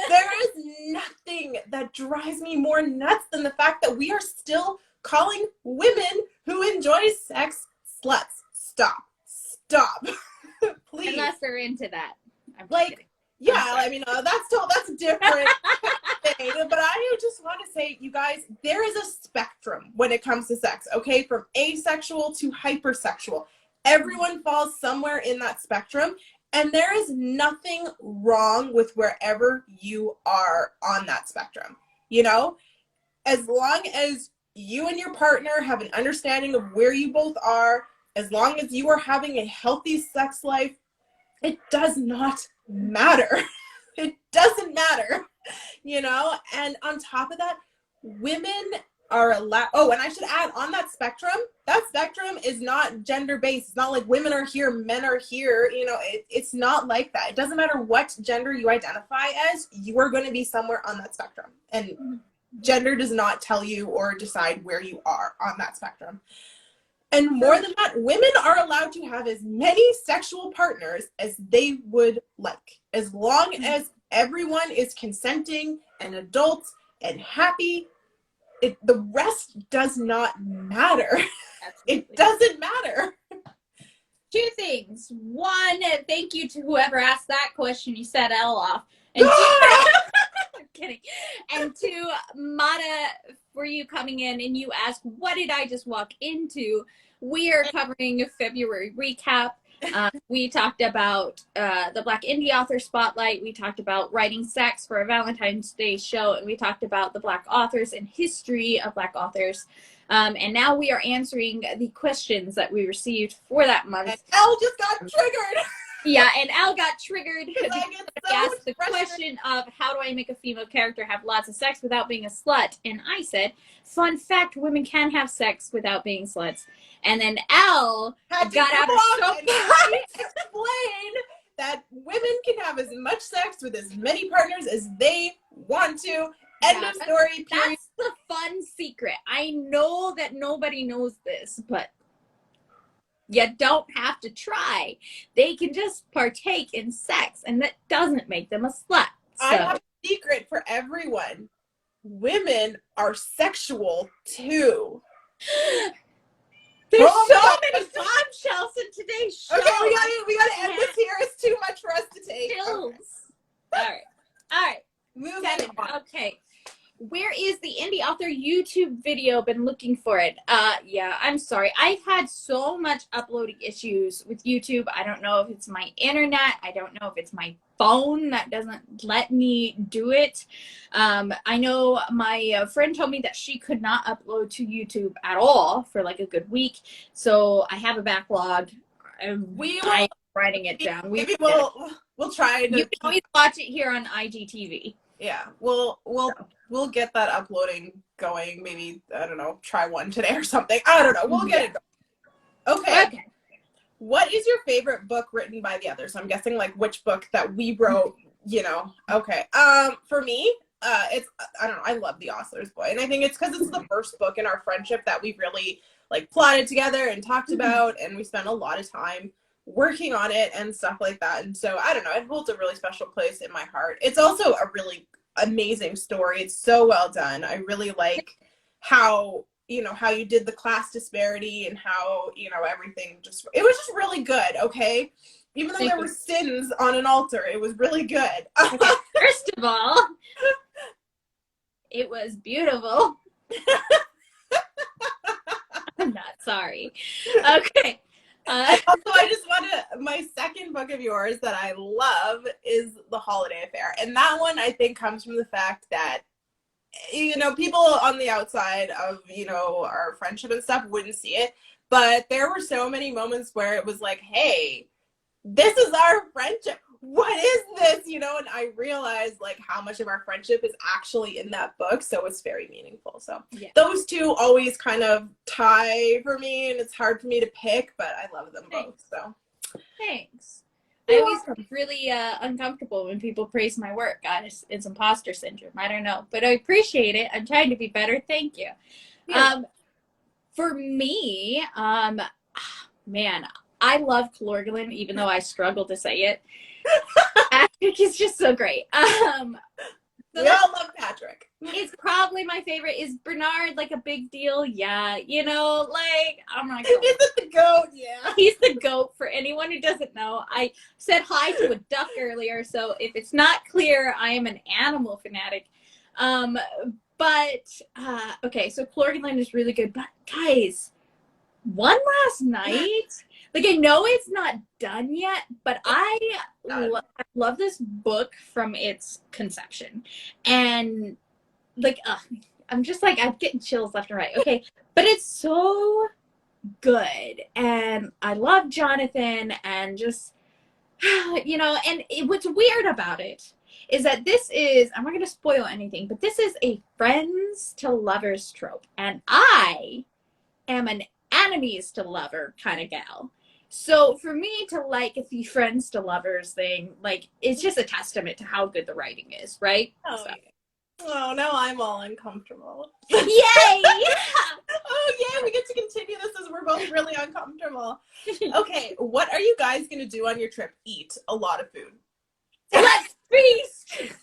There is nothing that drives me more nuts than the fact that we are still calling women who enjoy sex sluts. Stop. Please. Unless they're into that. I mean, that's a different thing. But I just want to say, you guys, there is a spectrum when it comes to sex, okay? From asexual to hypersexual. Everyone falls somewhere in that spectrum. And there is nothing wrong with wherever you are on that spectrum. You know? As long as you and your partner have an understanding of where you both are, as long as you are having a healthy sex life, it does not matter. It doesn't matter, you know? And on top of that, women are allowed, oh, and I should add, on that spectrum is not gender-based. It's not like women are here, men are here, you know, it's not like that. It doesn't matter what gender you identify as, you are going to be somewhere on that spectrum. And gender does not tell you or decide where you are on that spectrum. And more than that, women are allowed to have as many sexual partners as they would like, as long as everyone is consenting and adult and happy. The rest does not matter. It doesn't matter. Two things. One, thank you to whoever asked that question. You set Elle off. And two, I'm kidding. And two, Mata, for you coming in and you asked, what did I just walk into? We are covering a February recap. We talked about the Black Indie Author Spotlight. We talked about writing sex for a Valentine's Day show. And we talked about the Black authors and history of Black authors. And now we are answering the questions that we received for that month. And Elle just got triggered. Yeah, and Elle got triggered because so asked the question of how do I make a female character have lots of sex without being a slut? And I said, fun fact, women can have sex without being sluts. And then Elle got out her soapbox to explain that women can have as much sex with as many partners as they want to. End of story, period. That's the fun secret. I know that nobody knows this, but you don't have to try. They can just partake in sex, and that doesn't make them a slut. So. I have a secret for everyone. Women are sexual too. There's so many bombshells in today's show. Okay, we gotta end this here. It's too much for us to take. Okay. All right. Moving on. Okay. Where is the indie author YouTube video? Been looking for it. Yeah, I'm sorry. I've had so much uploading issues with YouTube. I don't know if it's my internet. I don't know if it's my phone that doesn't let me do it. I know my friend told me that she could not upload to YouTube at all for like a good week. So I have a backlog. I'm writing it down. We'll try to. You can always watch it here on IGTV. Yeah, we'll get that uploading going. Maybe, I don't know, try one today or something. I don't know. We'll get it going. Okay. What is your favorite book written by the others? So I'm guessing like which book that we wrote, you know. Okay. For me, it's, I don't know, I love The Ostler's Boy. And I think it's because it's the first book in our friendship that we really like plotted together and talked about, and we spent a lot of time working on it and stuff like that. And so I don't know, it holds a really special place in my heart. It's also a really amazing story. It's so well done. I really like how, you know, how you did the class disparity and how, you know, everything just, it was just really good. Okay. Even though there were sins on an altar, it was really good. Okay, first of all, it was beautiful. I'm not sorry. Okay. Also, I just want to, my second book of yours that I love is The Holiday Affair. And that one, I think, comes from the fact that, you know, people on the outside of, you know, our friendship and stuff wouldn't see it. But there were so many moments where it was like, hey, this is our friendship. What is this? You know, and I realized like how much of our friendship is actually in that book. So it's very meaningful. So yeah. Those two always kind of tie for me, and it's hard for me to pick, but I love them both. So thanks. I always get really uncomfortable when people praise my work. It's imposter syndrome. I don't know, but I appreciate it. I'm trying to be better. Thank you. Yeah. For me, man, I love Chlorine Line, even though I struggle to say it. I think he's just so great. We all love Patrick. It's probably my favorite. Is Bernard like a big deal? Yeah. You know, like, oh my God. Is it the goat? Yeah. He's the goat. For anyone who doesn't know, I said hi to a duck earlier, so if it's not clear, I am an animal fanatic. Okay, so Chlorine Line is really good. But guys, one last night, like, I know it's not done yet, but I love this book from its conception. And, like, I'm just like, I'm getting chills left and right. Okay, but it's so good. And I love Jonathan, and just, you know, and what's weird about it is that this is, I'm not going to spoil anything, but this is a friends to lovers trope. And I am an enemies to lover kind of gal. So for me to like the friends to lovers thing, like, it's just a testament to how good the writing is, right? Oh, So. yeah. Oh, now I'm all uncomfortable. Yay! Oh, yeah, we get to continue this as we're both really uncomfortable. Okay, what are you guys going to do on your trip? Eat a lot of food. Let's feast!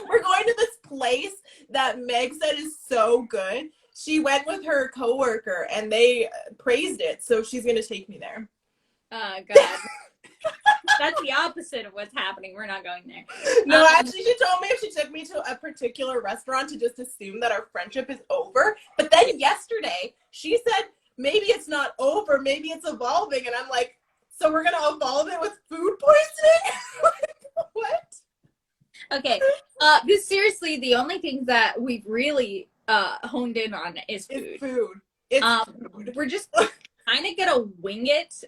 We're going to this place that Meg said is so good. She went with her coworker and they praised it, so she's going to take me there. Oh, God. That's the opposite of what's happening. We're not going there. No, actually, she told me if she took me to a particular restaurant to just assume that our friendship is over. But then yesterday, she said, maybe it's not over, maybe it's evolving. And I'm like, so we're going to evolve it with food poisoning? What? Okay. But seriously, the only thing that we've really honed in on is food. It's food. It's food. We're just kind of gonna wing it.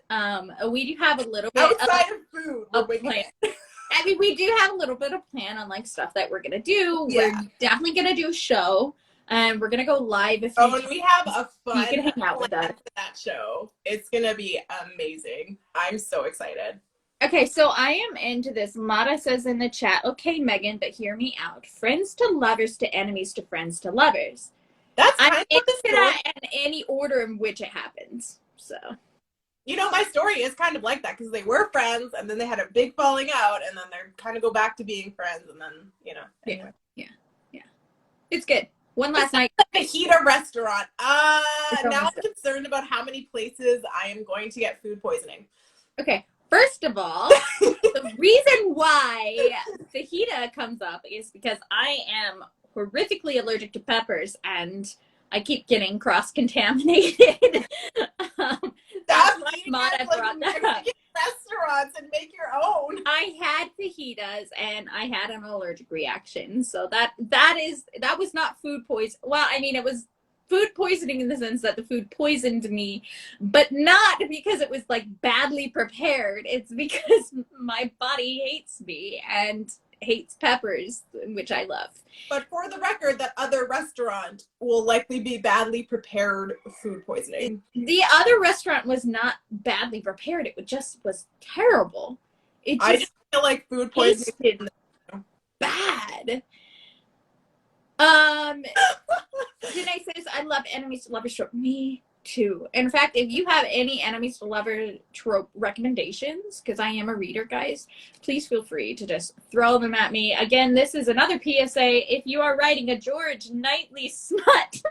We do have a little bit outside of food. We're winging plan. it. I mean, we do have a little bit of plan on like stuff that we're gonna do. Yeah. We're definitely gonna do a show, and we're gonna go live. If and we have a fun you can hang out with us. That show. It's gonna be amazing. I'm so excited. Okay, so I am into this. Mata says in the chat, okay, Megan, but hear me out. Friends to lovers to enemies to friends to lovers. That's I'm kind of into the that in any order in which it happens. So, you know, my story is kind of like that because they were friends and then they had a big falling out and then they're kind of go back to being friends and then, you know. Anyway. Yeah. It's good. One last night. The Fajita restaurant. Now I'm concerned about how many places I am going to get food poisoning. Okay. First of all, the reason why fajita comes up is because I am horrifically allergic to peppers and I keep getting cross-contaminated. That's why Mata brought that up. Restaurants and make your own. I had fajitas and I had an allergic reaction. So that was not food poison. Well, I mean, it was food poisoning in the sense that the food poisoned me, but not because it was like badly prepared. It's because my body hates me and hates peppers, which I love. But for the record, that other restaurant will likely be badly prepared food poisoning. The other restaurant was not badly prepared. It just was terrible. It just I just feel like food poisoning bad. Janae says, I love enemies to lovers trope. Me too. In fact, if you have any enemies to lover trope recommendations, because I am a reader, guys, please feel free to just throw them at me. Again, this is another PSA. If you are writing a George Knightley smut,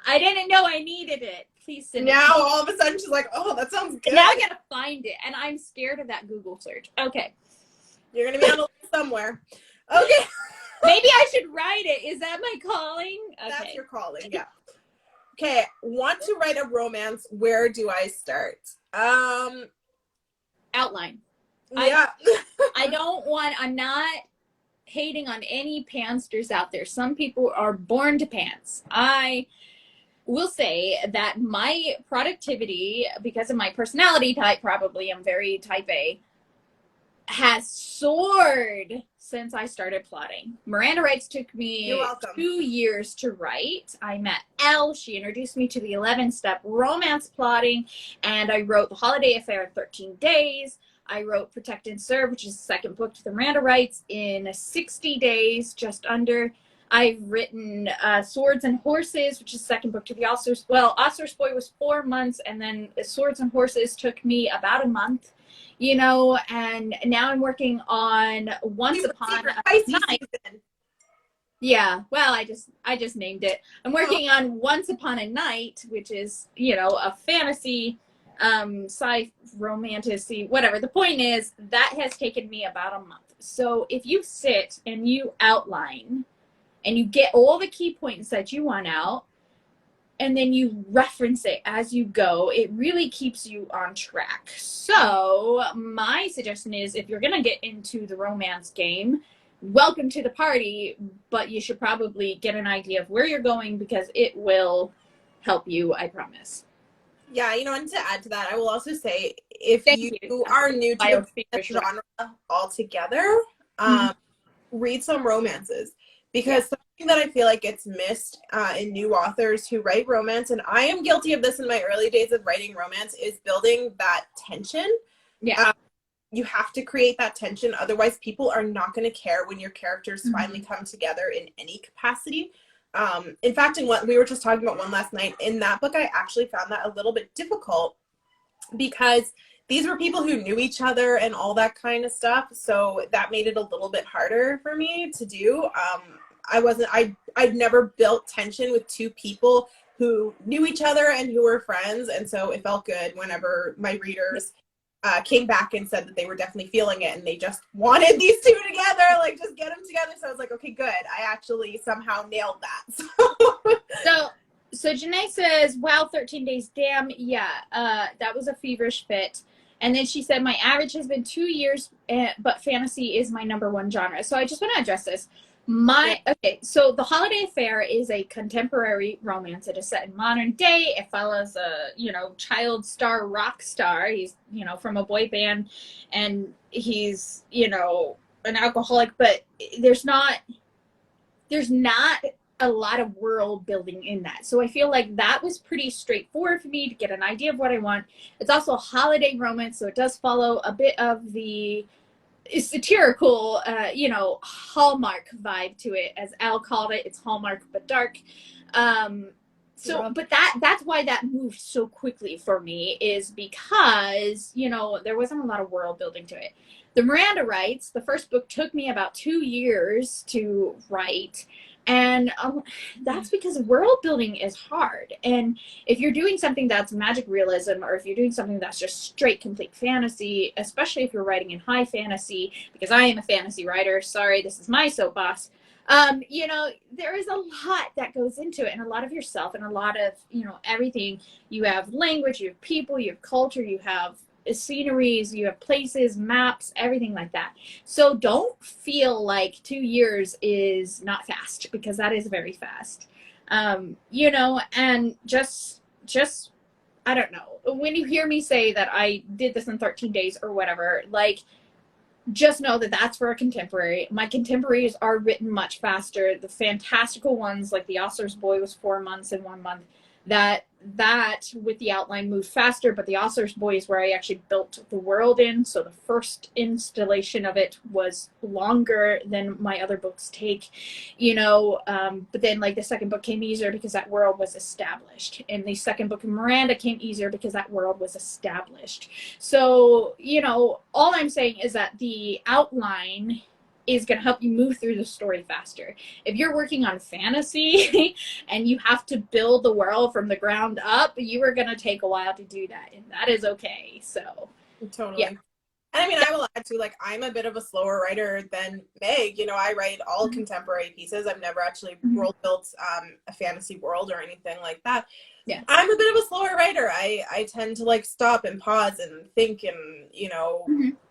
I didn't know I needed it. Please send it. Now all of a sudden she's like, oh, that sounds good. Now I gotta find it, and I'm scared of that Google search. Okay. You're gonna be on a list somewhere. Okay. Maybe I should write it. Is that my calling? Okay. That's your calling, yeah. Okay, want to write a romance. Where do I start? Outline. Yeah. I'm not hating on any pansters out there. Some people are born to pants. I will say that my productivity, because of my personality type, probably I'm very type A, has soared since I started plotting. Miranda Writes took me 2 years to write. I met Elle. She introduced me to the 11-step romance plotting, and I wrote The Holiday Affair in 13 days. I wrote Protect and Serve, which is the second book to the Miranda Writes, in 60 days, just under. I've written Swords and Horses, which is the second book to the Oscar's. Well, Oscar's Boy was 4 months, and then Swords and Horses took me about a month. You know, and now I'm working on Once Upon a Night. Yeah, well, I just named it. I'm working on Once Upon a Night, which is, you know, a fantasy, sci romantasy, whatever. The point is that has taken me about a month. So if you sit and you outline and you get all the key points that you want out, and then you reference it as you go, it really keeps you on track. So my suggestion is, if you're gonna get into the romance game, welcome to the party, but you should probably get an idea of where you're going, because it will help you, I promise. Yeah, and to add to that, I will also say if Thank you you. are new to the Biosphere genre altogether, read some romances, because something that I feel like gets missed in new authors who write romance, and I am guilty of this in my early days of writing romance, is building that tension. Yeah. You have to create that tension, otherwise people are not going to care when your characters finally come together in any capacity. In fact, in what we were just talking about one last night, in that book, I actually found that a little bit difficult because these were people who knew each other and all that kind of stuff. So that made it a little bit harder for me to do. I'd never built tension with two people who knew each other and who were friends. And so it felt good whenever my readers came back and said that they were definitely feeling it and they just wanted these two together, like just get them together. So I was like, okay, good. I actually somehow nailed that. So Janae says, wow, 13 days, damn, yeah, that was a feverish fit. And then she said, my average has been 2 years, but fantasy is my #1 genre. So I just want to address this. Okay, so The Holiday Affair is a contemporary romance. It is set in modern day. It follows a, child star rock star. He's, from a boy band, and he's, an alcoholic, but there's not a lot of world building in that. So I feel like that was pretty straightforward for me to get an idea of what I want. It's also a holiday romance, so it does follow a bit of the satirical, Hallmark vibe to it. As Al called it, it's Hallmark but dark. But that's why that moved so quickly for me, is because, there wasn't a lot of world building to it. The Miranda writes, the first book took me about 2 years to write. And that's because world building is hard. And if you're doing something that's magic realism, or if you're doing something that's just straight complete fantasy, especially if you're writing in high fantasy, because I am a fantasy writer, sorry, this is my soapbox, there is a lot that goes into it, and a lot of yourself, and a lot of, everything. You have language, you have people, you have culture, you have sceneries, you have places, maps, everything like that. So don't feel like 2 years is not fast, because that is very fast. And just I don't know, when you hear me say that I did this in 13 days or whatever, like, just know that that's for a contemporary. My contemporaries are written much faster. The fantastical ones, like The Ostler's Boy, was 4 months in 1 month. That with the outline moved faster, but The Ostler's Boy is where I actually built the world in. So the first installation of it was longer than my other books take, but then like the second book came easier because that world was established. And the second book of Miranda came easier because that world was established. So, all I'm saying is that the outline is going to help you move through the story faster. If you're working on fantasy and you have to build the world from the ground up, you are going to take a while to do that, and that is okay. So Totally. Yeah. And I mean, I will add to, like, I'm a bit of a slower writer than Meg. I write all contemporary pieces. I've never actually world built a fantasy world or anything like that. Yeah. I'm a bit of a slower writer. I tend to like stop and pause and think and,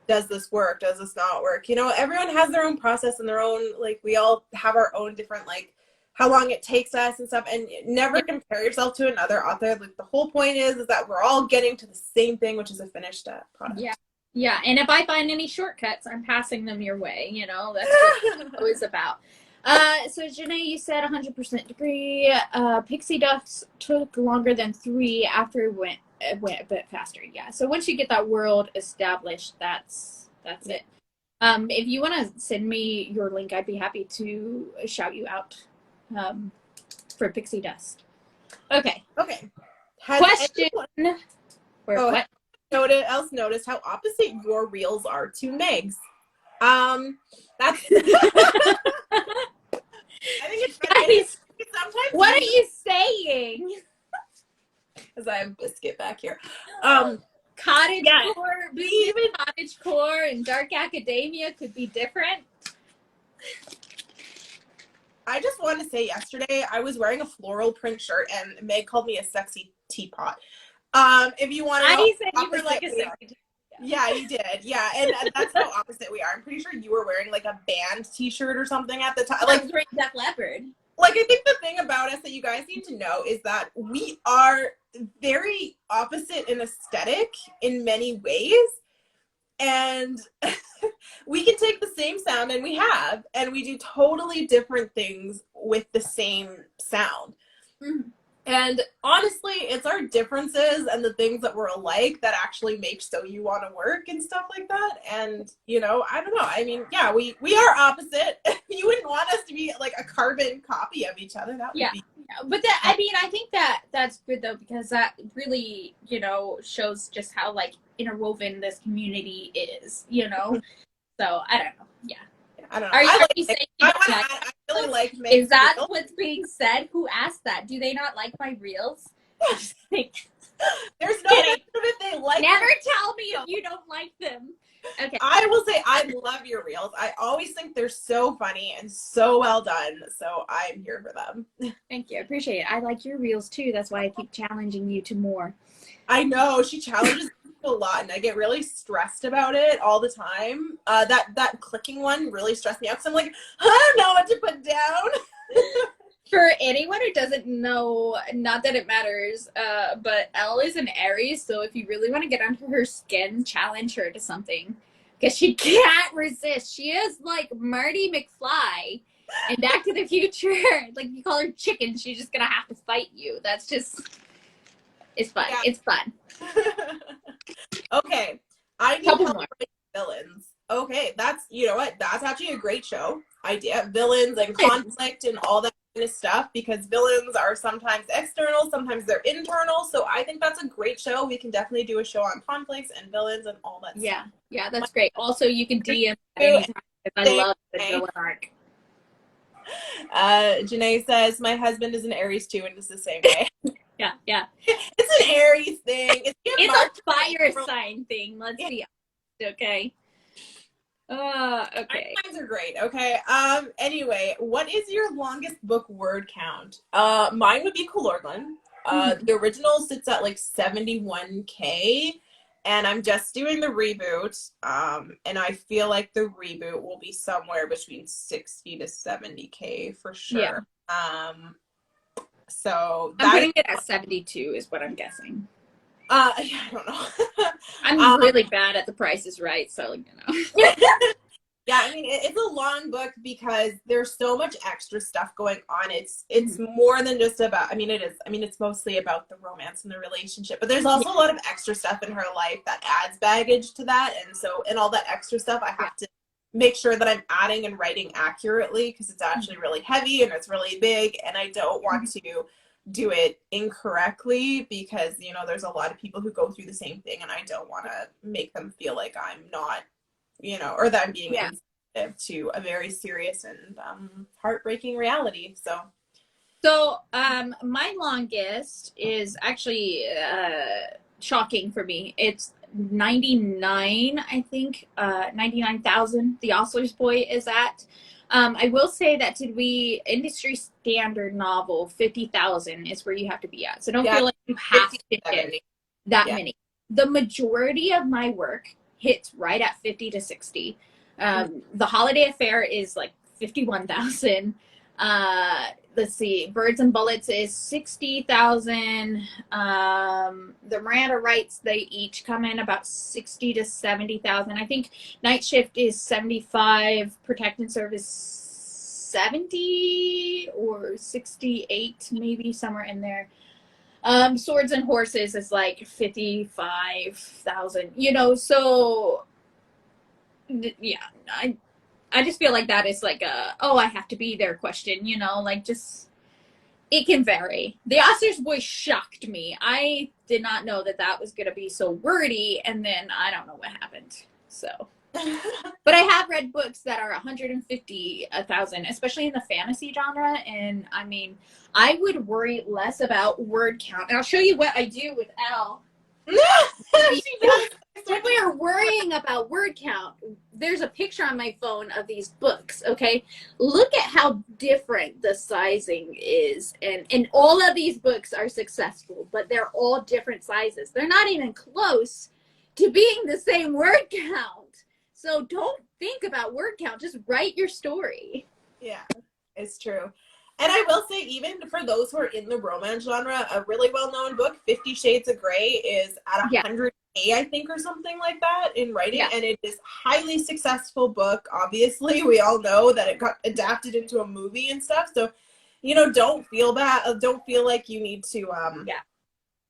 does this work? Does this not work? Everyone has their own process and their own, like, we all have our own different, like, how long it takes us and stuff, and never compare yourself to another author. Like, the whole point is that we're all getting to the same thing, which is a finished product. Yeah. And if I find any shortcuts, I'm passing them your way. That's what it's always about. So Janae, you said 100% degree. Pixie Dust took longer than 3 after it went a bit faster. Yeah. So once you get that world established, that's it. If you want to send me your link, I'd be happy to shout you out for Pixie Dust. Okay. Question. What? Else noticed how opposite your reels are to Meg's. That's. I think it's guys. Sometimes what are you saying? Because I have biscuit back here. Cottage core, even cottage core and dark academia could be different. I just want to say, yesterday I was wearing a floral print shirt and Meg called me a sexy teapot. If you want to know, I said you were like a sexy teapot. Yeah, you did. Yeah, and that's how opposite we are. I'm pretty sure you were wearing like a band T-shirt or something at the time. Like Def Leppard. like, I think the thing about us that you guys need to know is that we are very opposite in aesthetic in many ways. And we can take the same sound, and we do totally different things with the same sound. Mm-hmm. And honestly, it's our differences and the things that we're alike that actually make So You Want to work and stuff like that. And, you know, I don't know. I mean, yeah, we are opposite. You wouldn't want us to be like a carbon copy of each other. That would be. But that, I mean, I think that that's good though, because that really, you know, shows just how like interwoven this community is, you know? So I don't know. Yeah. I don't know. Are you like saying I really like Meg's is that reels. what's being said? Who asked that? Do they not like my reels? Like, There's no mention of if they like never them. tell me if you don't like them. Okay. I will say I love your reels. I always think they're so funny and so well done. So I'm here for them. Thank you. I appreciate it. I like your reels too. That's why I keep challenging you to more. I know she challenges me a lot, and I get really stressed about it all the time. That clicking one really stressed me out because I'm like, I don't know what to put down. For anyone who doesn't know, not that it matters, but Elle is an Aries, so if you really want to get under her skin, challenge her to something. Because she can't resist. She is like Marty McFly in Back to the Future. Like, you call her chicken, she's just going to have to fight you. That's just, it's fun. Yeah. It's fun. Okay. I need Couple help more. with villains. Okay, that's, you know what, that's actually a great show idea. Villains and conflict and all that kind of stuff, because villains are sometimes external, sometimes they're internal. So I think that's a great show. We can definitely do a show on conflicts and villains and all that stuff. Yeah, that's great. Also, you can DM anytime. I love the villain arc. Janae says, my husband is an Aries too, and it's the same way. Yeah. It's an Aries thing. It's a fire sign thing. Let's be honest, okay? Okay. Times are great. Okay. Anyway, what is your longest book word count? Mine would be Chlorine Line. The original sits at like 71K, and I'm just doing the reboot. And I feel like the reboot will be somewhere between 60 to 70K for sure. Yeah. So I'm putting it at 72 is what I'm guessing. I don't know. I'm really bad at the Price is Right, so you know. Yeah, I mean, it's a long book because there's so much extra stuff going on. It's more than just about, I mean, it is. I mean, it's mostly about the romance and the relationship, but there's also a lot of extra stuff in her life that adds baggage to that. And so, in all that extra stuff, I have to make sure that I'm adding and writing accurately, because it's actually really heavy and it's really big, and I don't want to do it incorrectly, because, you know, there's a lot of people who go through the same thing, and I don't want to make them feel like I'm not, you know, or that I'm being insensitive to a very serious and heartbreaking reality. So my longest is actually shocking for me. It's 99, I think, 99,000. The Ostler's Boy is at. I will say that to be industry standard novel, 50,000 is where you have to be at. So don't feel like you have to hit that many. The majority of my work hits right at 50 to 60. The Holiday Affair is like 51,000. Let's see, Birds and Bullets is 60,000. The Miranda Rights, they each come in about 60 to 70,000. I think Night Shift is 75, Protect and Serve is 70 or 68, maybe somewhere in there. Swords and Horses is like 55,000, you know, so yeah, I just feel like that is like I have to be there question, you know, like just, it can vary. The Oscar's Boy shocked me. I did not know that was going to be so wordy, and then I don't know what happened, so. But I have read books that are 150,000, especially in the fantasy genre, and I mean, I would worry less about word count. And I'll show you what I do with Elle. When we are worrying about word count, there's a picture on my phone of these books, okay? Look at how different the sizing is. And all of these books are successful, but they're all different sizes. They're not even close to being the same word count. So don't think about word count. Just write your story. Yeah, it's true. And I will say, even for those who are in the romance genre, a really well-known book, 50 Shades of Grey, is at Yeah. 100K, I think, or something like that in writing. Yeah. And it is a highly successful book. Obviously, we all know that it got adapted into a movie and stuff. So, you know, don't feel bad. Don't feel like you need to, Yeah.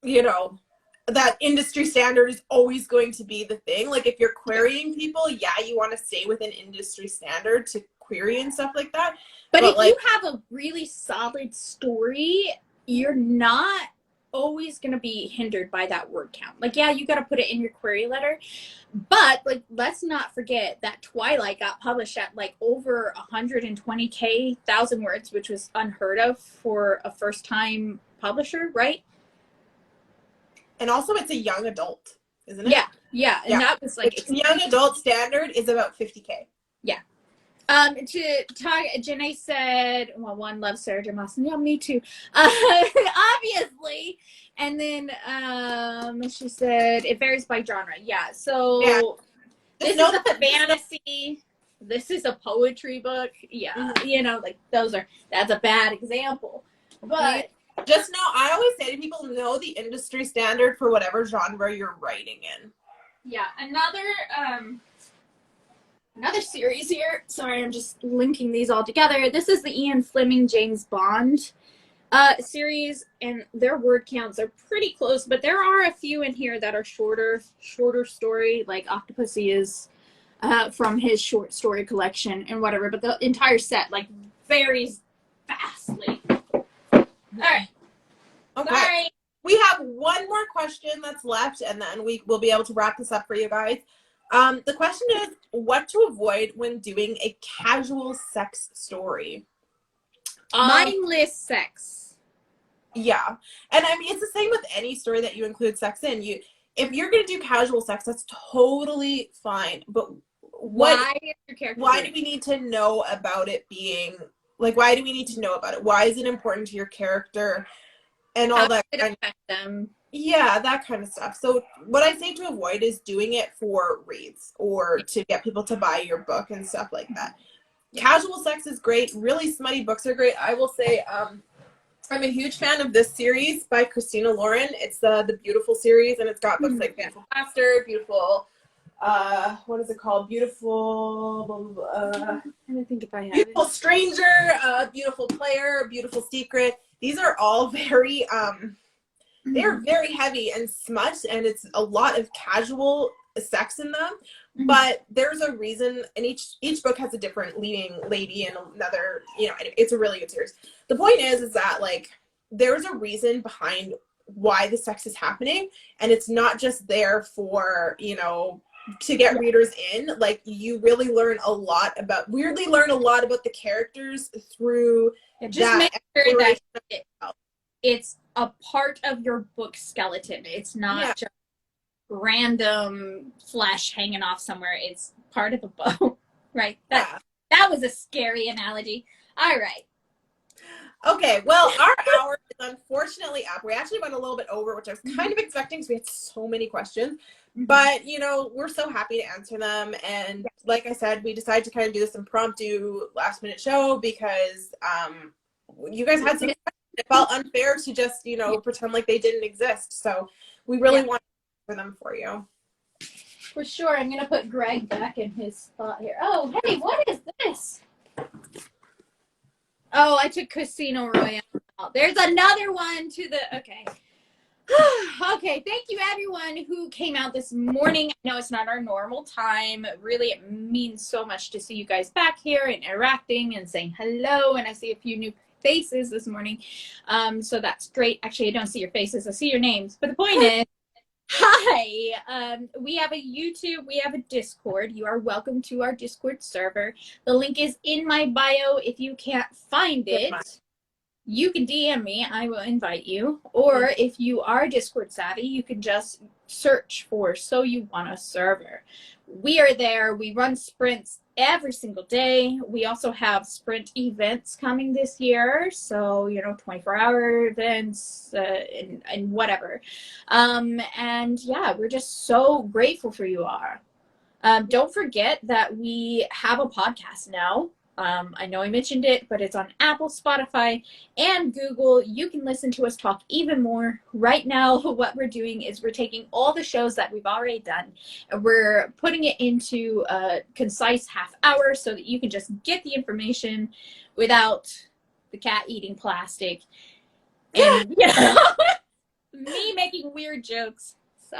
you know, that industry standard is always going to be the thing. Like, if you're querying people, yeah, you want to stay with an industry standard to query and stuff like that. But if like, you have a really solid story, you're not always going to be hindered by that word count. Like, yeah, you got to put it in your query letter. But, like, let's not forget that Twilight got published at, like, over 120K thousand words, which was unheard of for a first-time publisher, right? And also, it's a young adult, isn't it? Yeah, yeah. And that was, like... young adult standard is about 50K. Yeah. To talk, Janae said, well, one loves Sarah J. Maas. Yeah, me too. Obviously. And then she said it varies by genre. Yeah. So this is a fantasy. This is a poetry book. Yeah. You know, like that's a bad example. But just know, I always say to people, know the industry standard for whatever genre you're writing in. Yeah. Another series here. Sorry, I'm just linking these all together. This is the Ian Fleming James Bond series, and their word counts are pretty close, but there are a few in here that are shorter story, like Octopussy is from his short story collection and whatever, but the entire set, like, varies vastly. All right. Okay. Sorry. We have one more question that's left, and then we will be able to wrap this up for you guys. The question is, what to avoid when doing a casual sex story? Mindless sex. Yeah. And I mean, it's the same with any story that you include sex in. If you're going to do casual sex, that's totally fine. But why do we need to know about it being, like, why do we need to know about it? Why is it important to your character and all that? How does it affect them? Yeah, that kind of stuff. So what I say to avoid is doing it for reads or to get people to buy your book and stuff like that. Casual sex is great. Really smutty books are great. I will say I'm a huge fan of this series by Christina Lauren. It's the Beautiful series, and it's got books like Beautiful Master, Beautiful, what is it called? Beautiful, I don't think if I have Beautiful Stranger, Beautiful Player, Beautiful Secret. These are all very... they're very heavy and smut, and it's a lot of casual sex in them. But there's a reason, and each book has a different leading lady and another, you know, it's a really good series. The point is that, like, there's a reason behind why the sex is happening, and it's not just there for, you know, to get readers in. Like, you really learn a lot about the characters through just make sure that it's a part of your book skeleton. It's not just random flesh hanging off somewhere. It's part of a bow, right? That was a scary analogy. All right. Okay, well, our hour is unfortunately up. We actually went a little bit over, which I was kind of expecting because we had so many questions. But, you know, we're so happy to answer them. And like I said, we decided to kind of do this impromptu last-minute show because you guys had some questions. It felt unfair to just, you know, pretend like they didn't exist. So we really want to answer them for you. For sure. I'm going to put Greg back in his spot here. Oh, hey, what is this? Oh, I took Casino Royale. There's another one to the... Okay. Okay, thank you everyone who came out this morning. I know it's not our normal time. Really, it means so much to see you guys back here and interacting and saying hello. And I see a few new faces this morning. So that's great. Actually, I don't see your faces. I see your names. But the point is, hi. We have a YouTube. We have a Discord. You are welcome to our Discord server. The link is in my bio. If you can't find it, you can DM me. I will invite you. Or if you are Discord savvy, you can just search for So You Want a Server. We are there. We run sprints every single day. We also have sprint events coming this year. So, you know, 24-hour events and whatever. And yeah, we're just so grateful for you all. Don't forget that we have a podcast now. I know I mentioned it, but it's on Apple, Spotify, and Google. You can listen to us talk even more. Right now, what we're doing is we're taking all the shows that we've already done and we're putting it into a concise half hour so that you can just get the information without the cat eating plastic and, you know, me making weird jokes. So.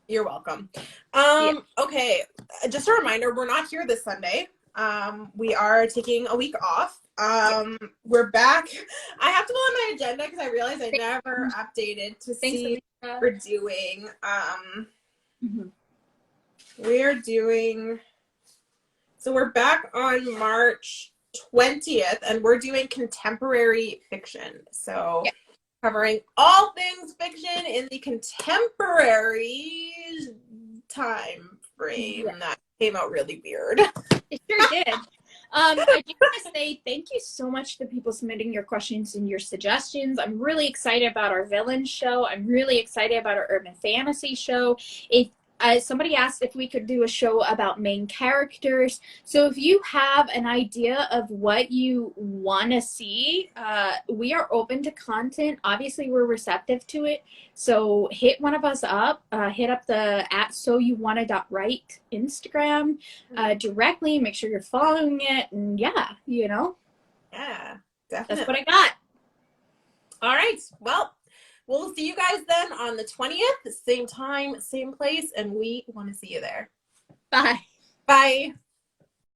You're welcome. Yeah. Okay, just a reminder, we're not here this Sunday. We are taking a week off. We're back. I have to go on my agenda because I realized I never updated to see what we're doing. We're doing, so we're back on March 20th and we're doing contemporary fiction. So covering all things fiction in the contemporary time frame. That came out really weird. It sure did. I do want to say thank you so much to people submitting your questions and your suggestions. I'm really excited about our villain show. I'm really excited about our urban fantasy show. If somebody asked if we could do a show about main characters. So if you have an idea of what you want to see, we are open to content. Obviously, we're receptive to it. So hit one of us up. Hit up the @soyouwanna.write Instagram directly. Make sure you're following it. And yeah, you know. Yeah, definitely. That's what I got. All right. Well, we'll see you guys then on the 20th, same time, same place, and we want to see you there. Bye. Bye.